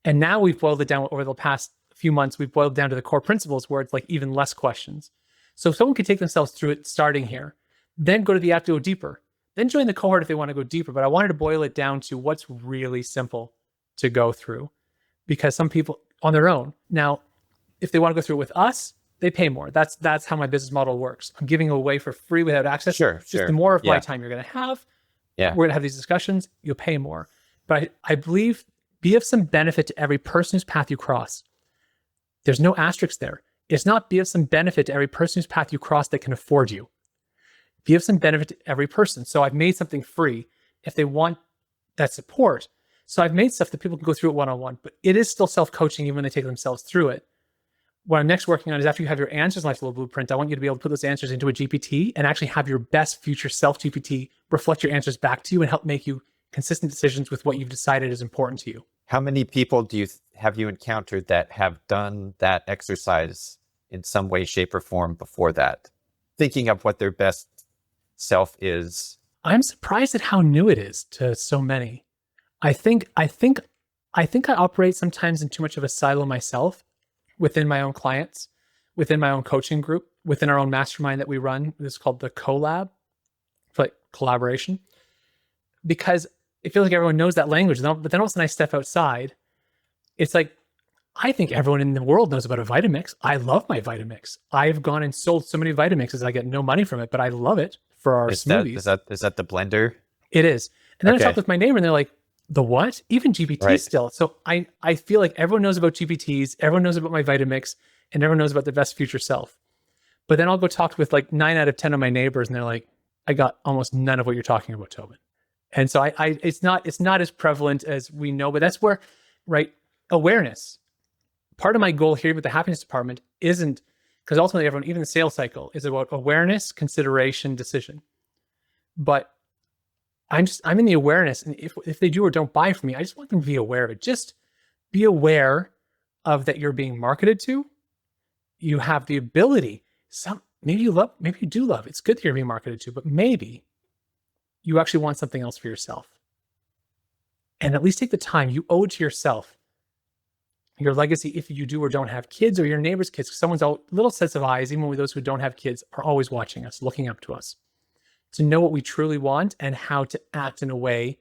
And now we've boiled it down over the past few months. We've boiled down to the core principles where it's like even less questions. So if someone could take themselves through it starting here, then go to the app to go deeper, then join the cohort if they want to go deeper. But I wanted to boil it down to what's really simple to go through because some people on their own. Now, if they want to go through it with us, they pay more. That's how my business model works. I'm giving away for free without access. Sure. The more of my time you're going to have. Yeah. We're going to have these discussions. You'll pay more. But I believe Be of some benefit to every person whose path you cross. There's no asterisk there. It's not be of some benefit to every person whose path you cross that can afford you. Be of some benefit to every person. So I've made something free if they want that support. So I've made stuff that people can go through it one-on-one, but it is still self-coaching even when they take themselves through it. What I'm next working on is after you have your answers in Life Little Blueprint, I want you to be able to put those answers into a GPT and actually have your best future self GPT reflect your answers back to you and help make you consistent decisions with what you've decided is important to you. How many people have you encountered that have done that exercise in some way, shape, or form before that? Thinking of what their best self is. I'm surprised at how new it is to so many. I think I operate sometimes in too much of a silo myself within my own clients, within my own coaching group, within our own mastermind that we run. This is called the collab, like collaboration, because it feels like everyone knows that language. But then all of a sudden I step outside. It's like, I think everyone in the world knows about a Vitamix. I love my Vitamix. I've gone and sold so many Vitamixes. I get no money from it, but I love it for our smoothies. Is that the blender? It is. And then I talked with my neighbor and they're like, the what? Even GPT Right. still. So I feel like everyone knows about GPTs, everyone knows about my Vitamix, and everyone knows about their best future self. But then I'll go talk with like 9 out of 10 of my neighbors and they're like, I got almost none of what you're talking about, Tobin. And so it's not as prevalent as we know, but that's where, right, awareness. Part of my goal here with the happiness department isn't, because ultimately everyone, even the sales cycle, is about awareness, consideration, decision. But I'm in the awareness, and if they do or don't buy from me, I just want them to be aware of it. Just be aware of that you're being marketed to. You have the ability. Maybe you do love. It's good that you're being marketed to, but maybe you actually want something else for yourself. And at least take the time. You owe it to yourself. Your legacy, if you do or don't have kids or your neighbor's kids, someone's little sets of eyes, even with those who don't have kids, are always watching us, looking up to us, to know what we truly want and how to act in a way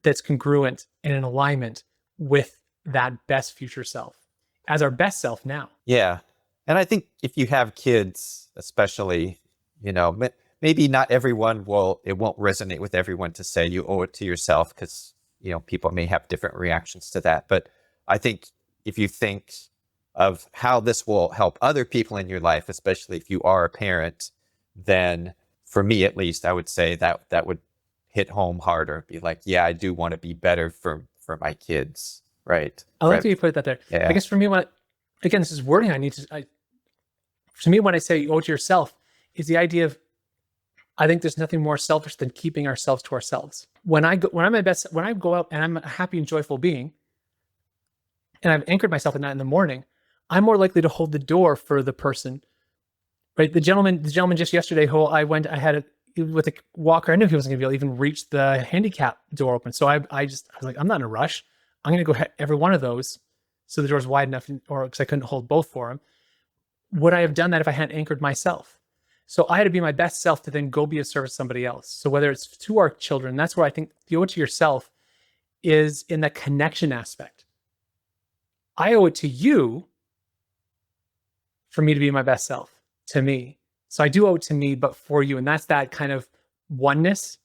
that's congruent and in alignment with that best future self as our best self now. Yeah. And I think if you have kids, especially, maybe not everyone it won't resonate with everyone to say you owe it to yourself because, people may have different reactions to that. But I think if you think of how this will help other people in your life, especially if you are a parent, then for me, at least, I would say that would hit home harder. Be like, yeah, I do want to be better for my kids. Right. I like that you put that there. Yeah. I guess for me, again, this is wording to me, when I say you owe it to yourself, is the idea of, I think there's nothing more selfish than keeping ourselves to ourselves. When I go out and I'm a happy and joyful being, and I've anchored myself at night in the morning, I'm more likely to hold the door for the person, right? The gentleman just yesterday who with a walker, I knew he wasn't gonna be able to even reach the handicap door open. So I was like, I'm not in a rush. I'm gonna go hit every one of those so the door's wide enough, or because I couldn't hold both for him. Would I have done that if I hadn't anchored myself? So I had to be my best self to then go be of service to somebody else. So whether it's to our children, that's where I think the owe it to yourself is in the connection aspect. I owe it to you for me to be my best self, to me. So I do owe it to me, but for you. And that's that kind of oneness.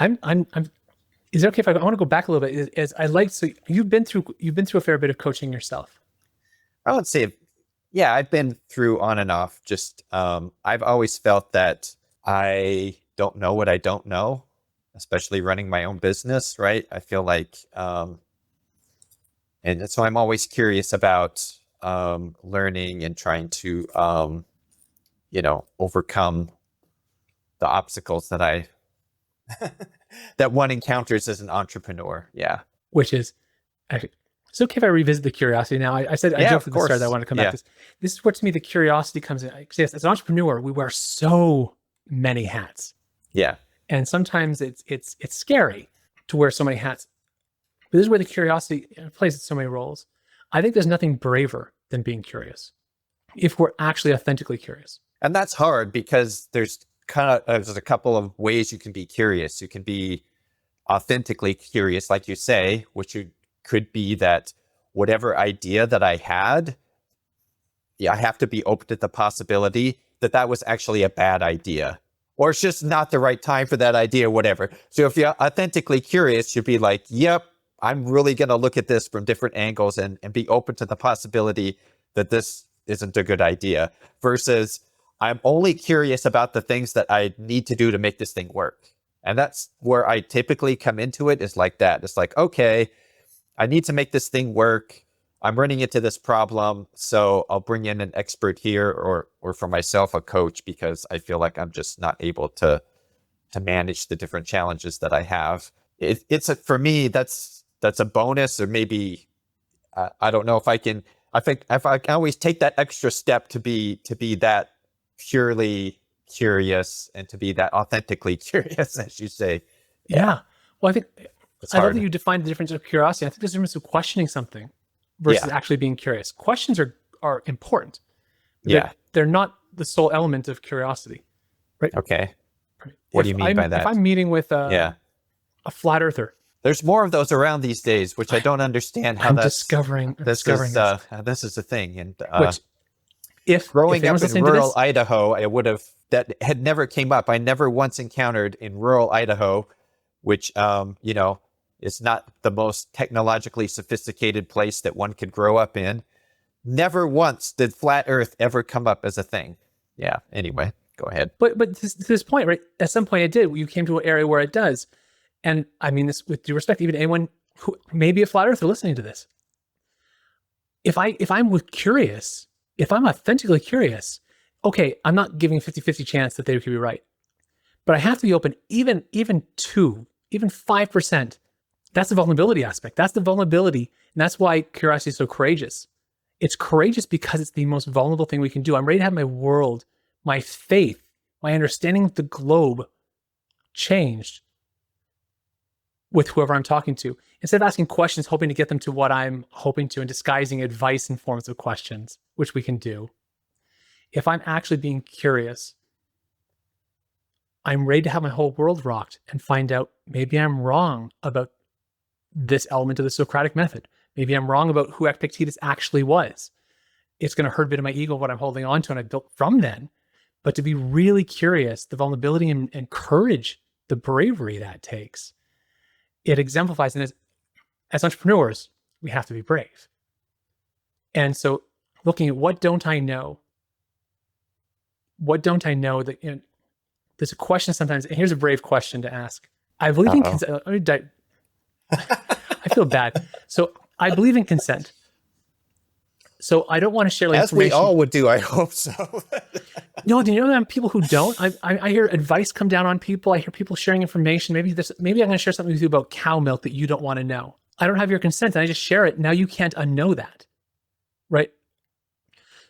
Is it okay if I want to go back a little bit? So you've been through a fair bit of coaching yourself. I would say, yeah, I've been through on and off. Just I've always felt that I don't know what I don't know, especially running my own business, right? I feel like, and so I'm always curious about learning and trying to, overcome the obstacles that that one encounters as an entrepreneur. Yeah. Which is actually, it's okay if I revisit the curiosity now. I joked at the start that I want to come back to this. This is where to me the curiosity comes in. Yes, as an entrepreneur, we wear so many hats. Yeah. And sometimes it's scary to wear so many hats. But this is where the curiosity plays so many roles. I think there's nothing braver than being curious, if we're actually authentically curious. And that's hard because there's a couple of ways you can be curious. You can be authentically curious, like you say, which could be that whatever idea that I had, I have to be open to the possibility that was actually a bad idea, or it's just not the right time for that idea, whatever. So if you're authentically curious, you'd be like, yep, I'm really going to look at this from different angles and be open to the possibility that this isn't a good idea, versus I'm only curious about the things that I need to do to make this thing work. And that's where I typically come into it, is like that. It's like, okay, I need to make this thing work. I'm running into this problem, so I'll bring in an expert here, or for myself, a coach, because I feel like I'm just not able to manage the different challenges that I have. For me, that's a bonus, or maybe I don't know if I can. I think if I can always take that extra step to be that purely curious and to be that authentically curious, as you say. Yeah. Well, I think It's I love hard. that you defined the difference of curiosity. I think there's a difference of questioning something versus actually being curious. Questions are important. Yeah. They're not the sole element of curiosity, right? Okay. What do you mean by that? If I'm meeting with a flat earther, there's more of those around these days, which I don't understand how that's discovering this is a thing. And which, if growing up in listening to rural this, Idaho, that had never came up. I never once encountered in rural Idaho, which is not the most technologically sophisticated place that one could grow up in. Never once did flat Earth ever come up as a thing. Yeah. Anyway, go ahead. But to this point, right? At some point, it did. You came to an area where it does, and I mean this with due respect, even anyone who may be a flat earther listening to this. If I'm curious, if I'm authentically curious, okay, I'm not giving a 50-50 chance that they could be right, but I have to be open, even 5%. That's the vulnerability aspect. That's the vulnerability, and that's why curiosity is so courageous. It's courageous because it's the most vulnerable thing we can do. I'm ready to have my world, my faith, my understanding of the globe changed with whoever I'm talking to. Instead of asking questions, hoping to get them to what I'm hoping to, and disguising advice in forms of questions, which we can do. If I'm actually being curious, I'm ready to have my whole world rocked and find out maybe I'm wrong about this element of the Socratic method. Maybe I'm wrong about who Epictetus actually was. It's going to hurt a bit of my ego, what I'm holding on to, and I built from then. But to be really curious, the vulnerability and courage, the bravery that takes, it exemplifies. And as entrepreneurs, we have to be brave. And so looking at what don't I know? What don't I know? That there's a question sometimes, and here's a brave question to ask. I believe in consent. I feel bad. So I believe in consent. So I don't want to share as information. we all would do. I hope so. No, do you know there are people who don't? I hear advice come down on people. I hear people sharing information. Maybe I'm going to share something with you about cow milk that you don't want to know. I don't have your consent, and I just share it. Now you can't unknow that, right?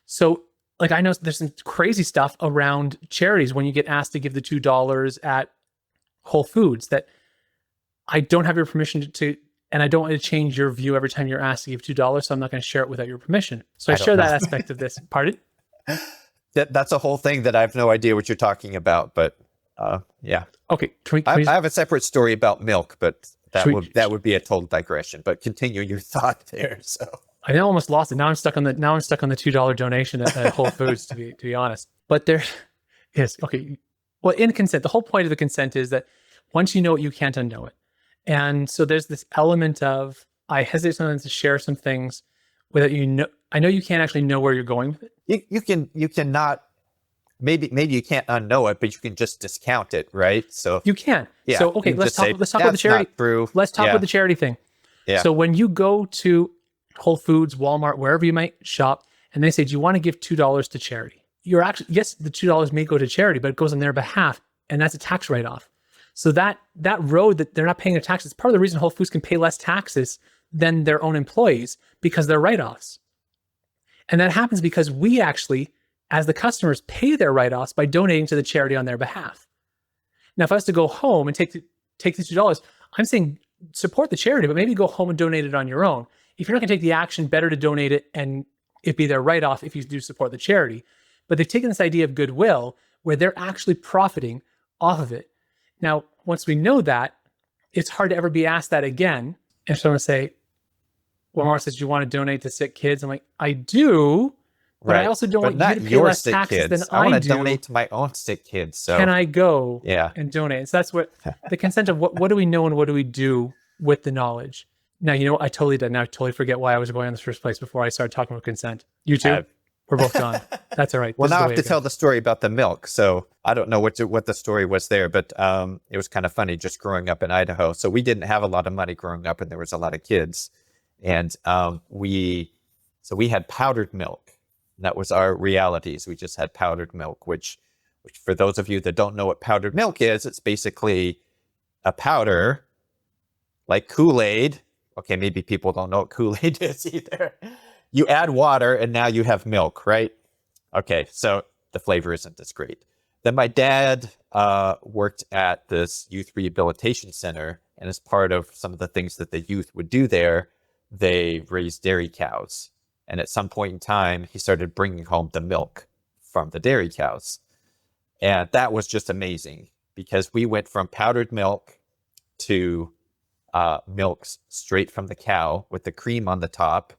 So, like, I know there's some crazy stuff around charities when you get asked to give the $2 at Whole Foods that I don't have your permission to, and I don't want to change your view every time you're asked to give $2, so I'm not going to share it without your permission. So I share that aspect of this. Pardon? That's a whole thing that I have no idea what you're talking about, but yeah. Okay. I have a separate story about milk, but that would be a total digression. But continue your thought there. So I almost lost it. Now I'm stuck on the $2 donation at Whole Foods, to be honest. But there is, okay. Well, in consent, the whole point of the consent is that once you know it, you can't unknow it. And so there's this element of, I hesitate sometimes to share some things without I know you can't actually know where you're going with it. You cannot, maybe you can't unknow it, but you can just discount it, right? So you can. Yeah, so okay, let's talk about the charity. Let's talk about the charity thing. Yeah. So when you go to Whole Foods, Walmart, wherever you might shop, and they say, do you want to give $2 to charity? You're actually, yes, the $2 may go to charity, but it goes on their behalf, and that's a tax write-off. So that road that they're not paying their taxes, part of the reason Whole Foods can pay less taxes than their own employees, because they're write-offs. And that happens because we actually, as the customers, pay their write-offs by donating to the charity on their behalf. Now, if I was to go home and take the $2, I'm saying support the charity, but maybe go home and donate it on your own. If you're not going to take the action, better to donate it and it be their write-off if you do support the charity. But they've taken this idea of goodwill where they're actually profiting off of it. Now, once we know that, it's hard to ever be asked that again. And someone say, well, Mark says, do you want to donate to sick kids? I'm like, I do, but I also don't want you to pay less taxes than I do. I want to donate to my own sick kids. So can I go and donate? So that's what the consent of what do we know and what do we do with the knowledge? Now, you know what? I totally did. Now I totally forget why I was going in the first place before I started talking about consent. You too? Uh, We're both gone. That's all right. well, This is now I the have way to it tell goes. the story about the milk. So I don't know what the story was there, but it was kind of funny just growing up in Idaho. So we didn't have a lot of money growing up, and there was a lot of kids, and we had powdered milk. That was our realities. We just had powdered milk, which for those of you that don't know what powdered milk is, it's basically a powder like Kool-Aid. Okay, maybe people don't know what Kool-Aid is either. You add water and now you have milk, right? Okay, so the flavor isn't as great. Then my dad worked at this youth rehabilitation center, and as part of some of the things that the youth would do there, they raised dairy cows. And at some point in time, he started bringing home the milk from the dairy cows. And that was just amazing because we went from powdered milk to milks straight from the cow with the cream on the top.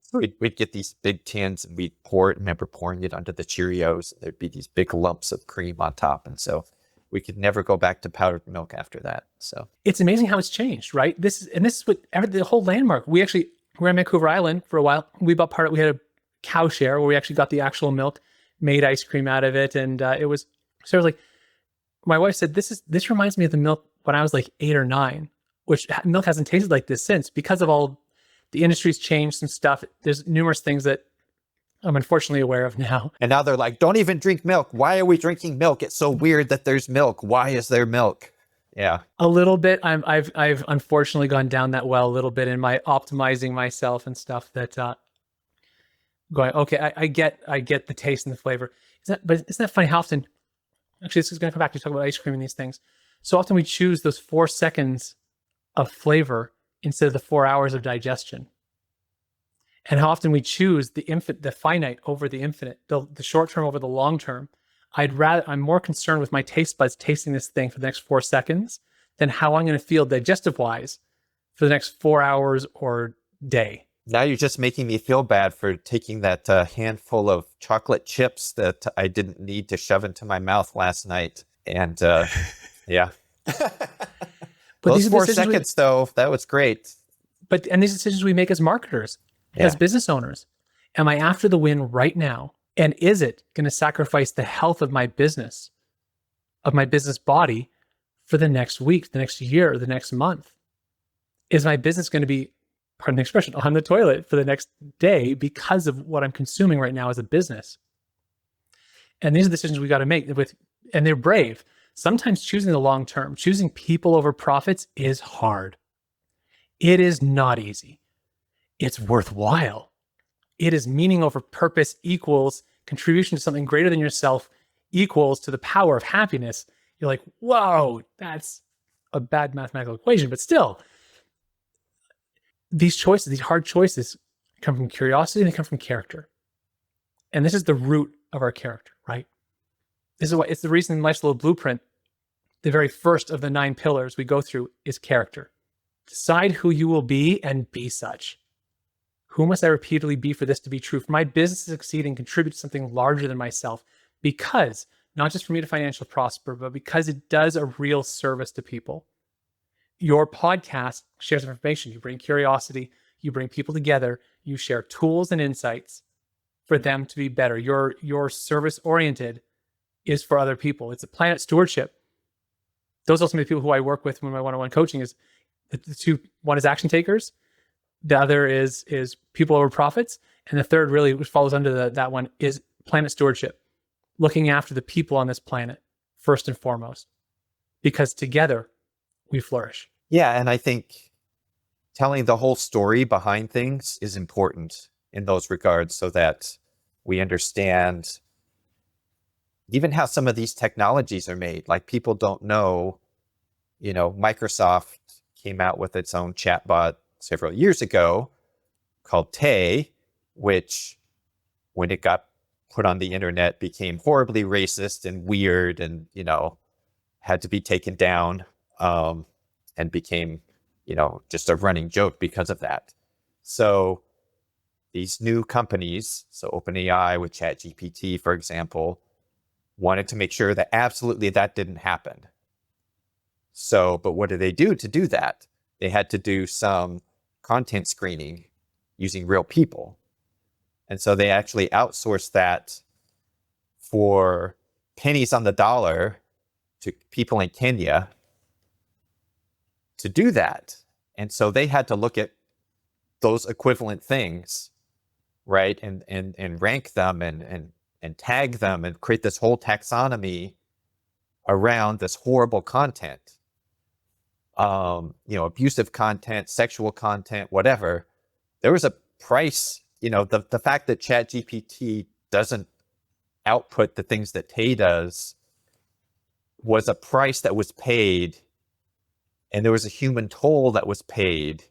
So we'd get these big tins and we'd pour it. I remember pouring it onto the Cheerios. There'd be these big lumps of cream on top. And so we could never go back to powdered milk after that. So It's amazing how it's changed, right? This is what the whole landmark. We were in Vancouver Island for a while. We had a cow share where we actually got the actual milk, made ice cream out of it. And it was, so I was like, my wife said, this reminds me of the milk when I was like 8 or 9, which milk hasn't tasted like this since because of all the industry's changed some stuff. There's numerous things that I'm unfortunately aware of now. and now they're like, don't even drink milk. Why are we drinking milk? It's so weird that there's milk. Why is there milk? Yeah. A little bit. I've unfortunately gone down that well a little bit in my optimizing myself and stuff that going, okay, I get the taste and the flavor. But isn't that funny how often, actually this is going to come back to talk about ice cream and these things. So often we choose those 4 seconds of flavor instead of the 4 hours of digestion. And how often we choose the finite over the infinite, the short term over the long term. I'm more concerned with my taste buds tasting this thing for the next 4 seconds than how I'm going to feel digestive wise for the next 4 hours or day. Now you're just making me feel bad for taking that handful of chocolate chips that I didn't need to shove into my mouth last night. And yeah. But Those these are 4 decisions seconds, though, that was great. and these decisions we make as marketers, as Yeah. business owners. Am I after the win right now? And is it going to sacrifice the health of my business body for the next week, the next year, or the next month? Is my business going to be, pardon the expression, on the toilet for the next day because of what I'm consuming right now as a business? And these are decisions we got to make and they're brave. Sometimes choosing the long term, choosing people over profits is hard. It is not easy. It's worthwhile. It is meaning over purpose equals contribution to something greater than yourself equals to the power of happiness. You're like, whoa, that's a bad mathematical equation, but still, these hard choices come from curiosity and they come from character. And this is the root of our character, right? This is why it's the reason in Life's Little Blueprint, the very first of the 9 pillars we go through is character. Decide who you will be and be such. Who must I repeatedly be for this to be true? For my business to succeed and contribute to something larger than myself, because not just for me to financially prosper, but because it does a real service to people. Your podcast shares information. You bring curiosity. You bring people together. You share tools and insights for them to be better. Your service oriented is for other people. It's a planet stewardship. Those are some of the people who I work with when my one-on-one coaching is the two. One is action takers. The other is people over profits. And the third really, which follows under that one, is planet stewardship, looking after the people on this planet first and foremost, because together we flourish. Yeah, and I think telling the whole story behind things is important in those regards so that we understand even how some of these technologies are made. Like people don't know, Microsoft came out with its own chatbot several years ago called Tay, which when it got put on the internet became horribly racist and weird and, had to be taken down and became, just a running joke because of that. So these new companies, so OpenAI with ChatGPT, for example, wanted to make sure that absolutely that didn't happen. So, but what did they do to do that? They had to do some content screening using real people. And so they actually outsourced that for pennies on the dollar to people in Kenya to do that. And so they had to look at those equivalent things, right? And rank them and tag them and create this whole taxonomy around this horrible content. Abusive content, sexual content, whatever. There was a price, the fact that ChatGPT doesn't output the things that Tay does was a price that was paid, and there was a human toll that was paid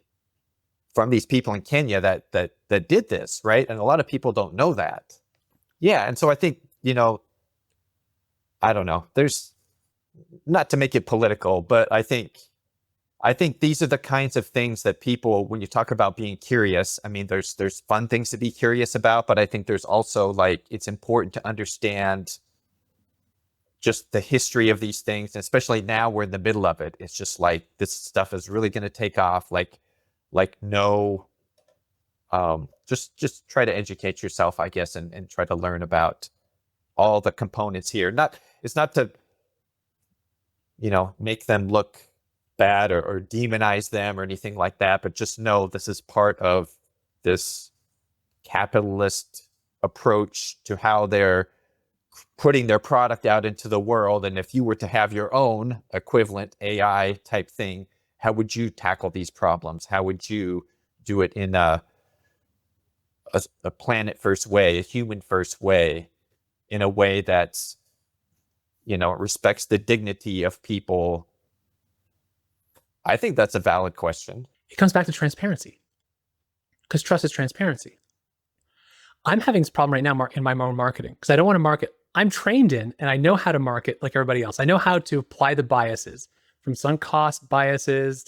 from these people in Kenya that did this, right? And a lot of people don't know that. Yeah, and so I think, I don't know. There's, not to make it political, but I think these are the kinds of things that people, when you talk about being curious, I mean, there's fun things to be curious about, but I think there's also it's important to understand just the history of these things, and especially now we're in the middle of it. It's just this stuff is really going to take off. Just try to educate yourself, I guess, and try to learn about all the components here. It's not to, make them look bad or demonize them or anything like that, but just know this is part of this capitalist approach to how they're putting their product out into the world. And if you were to have your own equivalent AI type thing, how would you tackle these problems? How would you do it in a planet first way, a human first way, in a way that's, respects the dignity of people? I think that's a valid question. It comes back to transparency, because trust is transparency. I'm having this problem right now in my own marketing, because I don't want to market. I'm trained in, and I know how to market like everybody else. I know how to apply the biases, from sunk cost biases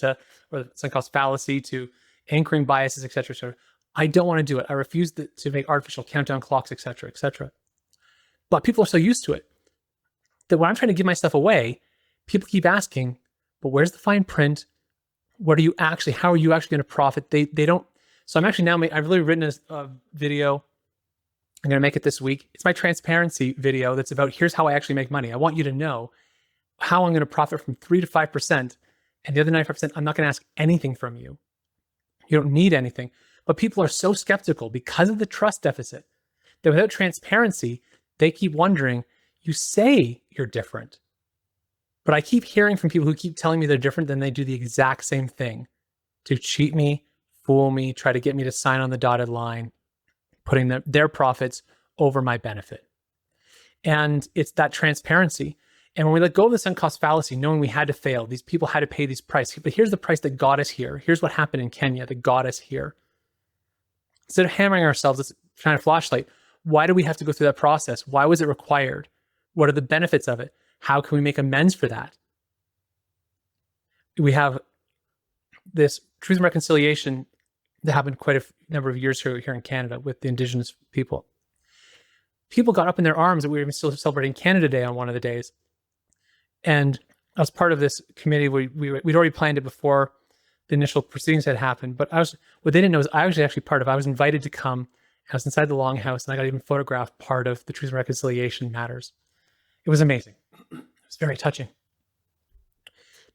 or sunk cost fallacy to anchoring biases, et cetera, et cetera. I don't want to do it. I refuse to make artificial countdown clocks, et cetera, et cetera. But people are so used to it that when I'm trying to give my stuff away, people keep asking, but where's the fine print? How are you actually going to profit? They don't. So I'm actually I've literally written a video. I'm going to make it this week. It's my transparency video that's about, here's how I actually make money. I want you to know how I'm going to profit from 3 to 5%. And the other 95%, I'm not going to ask anything from you. You don't need anything. But people are so skeptical because of the trust deficit that without transparency, they keep wondering, you say you're different. But I keep hearing from people who keep telling me they're different, then they do the exact same thing to cheat me, fool me, try to get me to sign on the dotted line, putting their profits over my benefit. And it's that transparency. And when we let go of the sunk cost fallacy, knowing we had to fail, these people had to pay these prices, but here's the price that got us here. Here's what happened in Kenya that got us here. Instead of hammering ourselves, let's shine a flashlight. Why do we have to go through that process? Why was it required? What are the benefits of it? How can we make amends for that? We have this Truth and Reconciliation that happened quite a number of years here in Canada with the Indigenous people. People got up in their arms that we were even still celebrating Canada Day on one of the days. And I was part of this committee. We'd already planned it before the initial proceedings had happened. But what they didn't know is I was actually part of it. I was invited to come. I was inside the Longhouse, and I got even photographed part of the Truth and Reconciliation matters. It was amazing. It was very touching.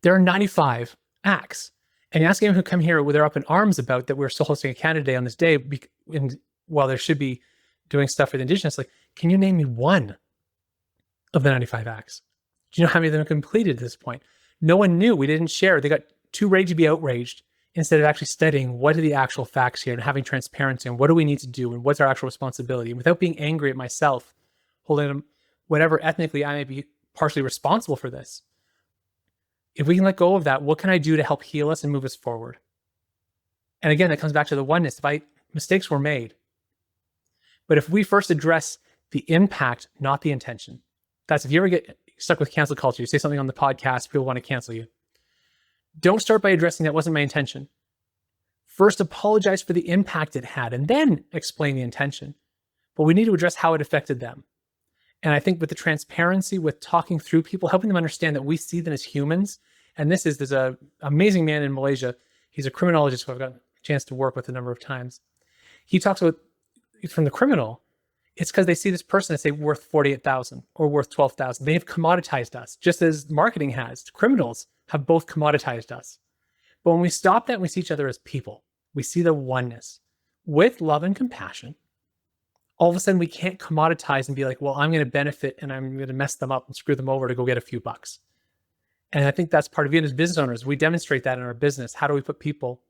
There are 95 acts. And you ask anyone who come here where they're up in arms about that we're still hosting a Canada Day on this day, while there should be doing stuff for the Indigenous, can you name me one of the 95 acts? Do you know how many of them are completed at this point? No one knew. We didn't share. They got too ready to be outraged instead of actually studying what are the actual facts here and having transparency on what do we need to do and what's our actual responsibility. And without being angry at myself, holding them, whatever ethnically I may be partially responsible for this. If we can let go of that, what can I do to help heal us and move us forward? And again, that comes back to the oneness. Mistakes were made. But if we first address the impact, not the intention. That's if you ever get stuck with cancel culture, you say something on the podcast, people want to cancel you. Don't start by addressing that wasn't my intention. First, apologize for the impact it had and then explain the intention. But we need to address how it affected them. And I think with the transparency, with talking through people, helping them understand that we see them as humans. And there's an amazing man in Malaysia. He's a criminologist who I've gotten chance to work with a number of times. He talks about from the criminal, it's because they see this person and say worth 48,000 or worth 12,000. They have commoditized us, just as marketing has. Criminals have both commoditized us. But when we stop that and we see each other as people, we see the oneness with love and compassion. All of a sudden, we can't commoditize and be like, well, I'm going to benefit and I'm going to mess them up and screw them over to go get a few bucks. And I think that's part of it as business owners. We demonstrate that in our business. How do we put people?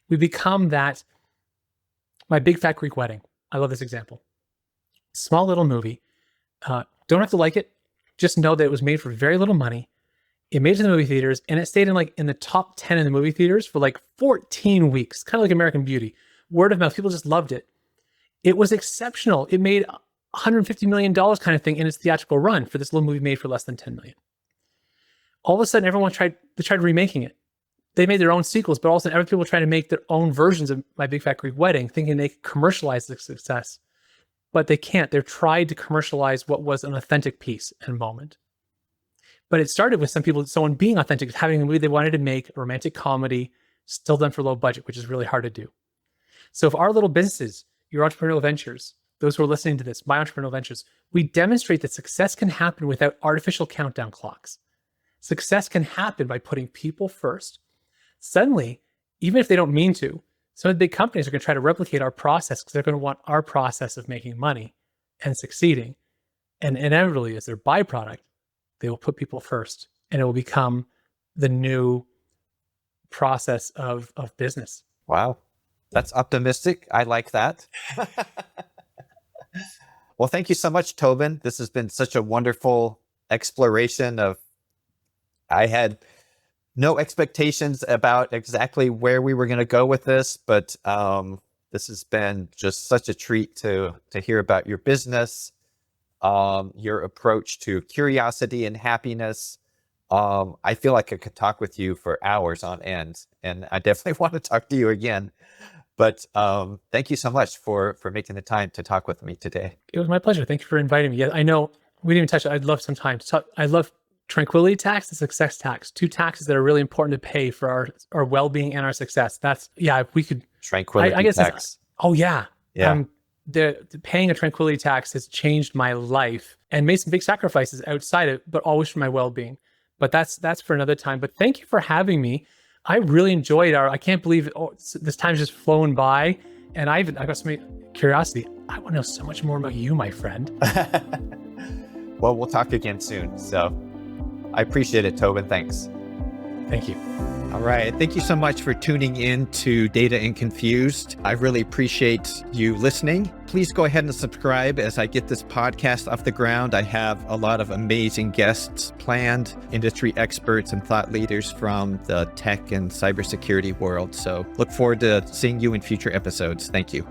We become that. My Big Fat Greek Wedding. I love this example. Small little movie. Don't have to like it. Just know that it was made for very little money. It made it to the movie theaters and it stayed in the top 10 in the movie theaters for like 14 weeks, kind of like American Beauty. Word of mouth, people just loved it. It was exceptional. It made $150 million kind of thing in its theatrical run for this little movie made for less than 10 million. All of a sudden, everyone tried remaking it. They made their own sequels, but all of a sudden, other people trying to make their own versions of My Big Fat Greek Wedding, thinking they could commercialize the success. But they can't. They're trying to commercialize what was an authentic piece and moment. But it started with someone being authentic, having a movie they wanted to make, a romantic comedy, still done for low budget, which is really hard to do. So if our little businesses, your entrepreneurial ventures, those who are listening to this, my entrepreneurial ventures, we demonstrate that success can happen without artificial countdown clocks. Success can happen by putting people first. Suddenly, even if they don't mean to, some of the big companies are going to try to replicate our process because they're going to want our process of making money and succeeding. And inevitably, as their byproduct, they will put people first and it will become the new process of business. Wow. That's optimistic. I like that. Well, thank you so much, Tobin. This has been such a wonderful exploration of, I had no expectations about exactly where we were going to go with this, but this has been just such a treat to hear about your business, your approach to curiosity and happiness. I feel like I could talk with you for hours on end, and I definitely want to talk to you again. But thank you so much for making the time to talk with me today. It was my pleasure. Thank you for inviting me. Yeah, I know we didn't even touch it. I'd love some time to talk. I love tranquility tax and success tax, two taxes that are really important to pay for our well-being and our success. That's, yeah, if we could. Tranquility I guess tax. Oh, yeah. Yeah. The paying a tranquility tax has changed my life and made some big sacrifices outside it, but always for my well-being. But that's for another time. But thank you for having me. I really enjoyed I can't believe this time's just flown by. And I got so many curiosity. I want to know so much more about you, my friend. Well, we'll talk again soon. So I appreciate it, Tobin. Thanks. Thank you. All right. Thank you so much for tuning in to Data and Confused. I really appreciate you listening. Please go ahead and subscribe as I get this podcast off the ground. I have a lot of amazing guests planned, industry experts and thought leaders from the tech and cybersecurity world. So look forward to seeing you in future episodes. Thank you.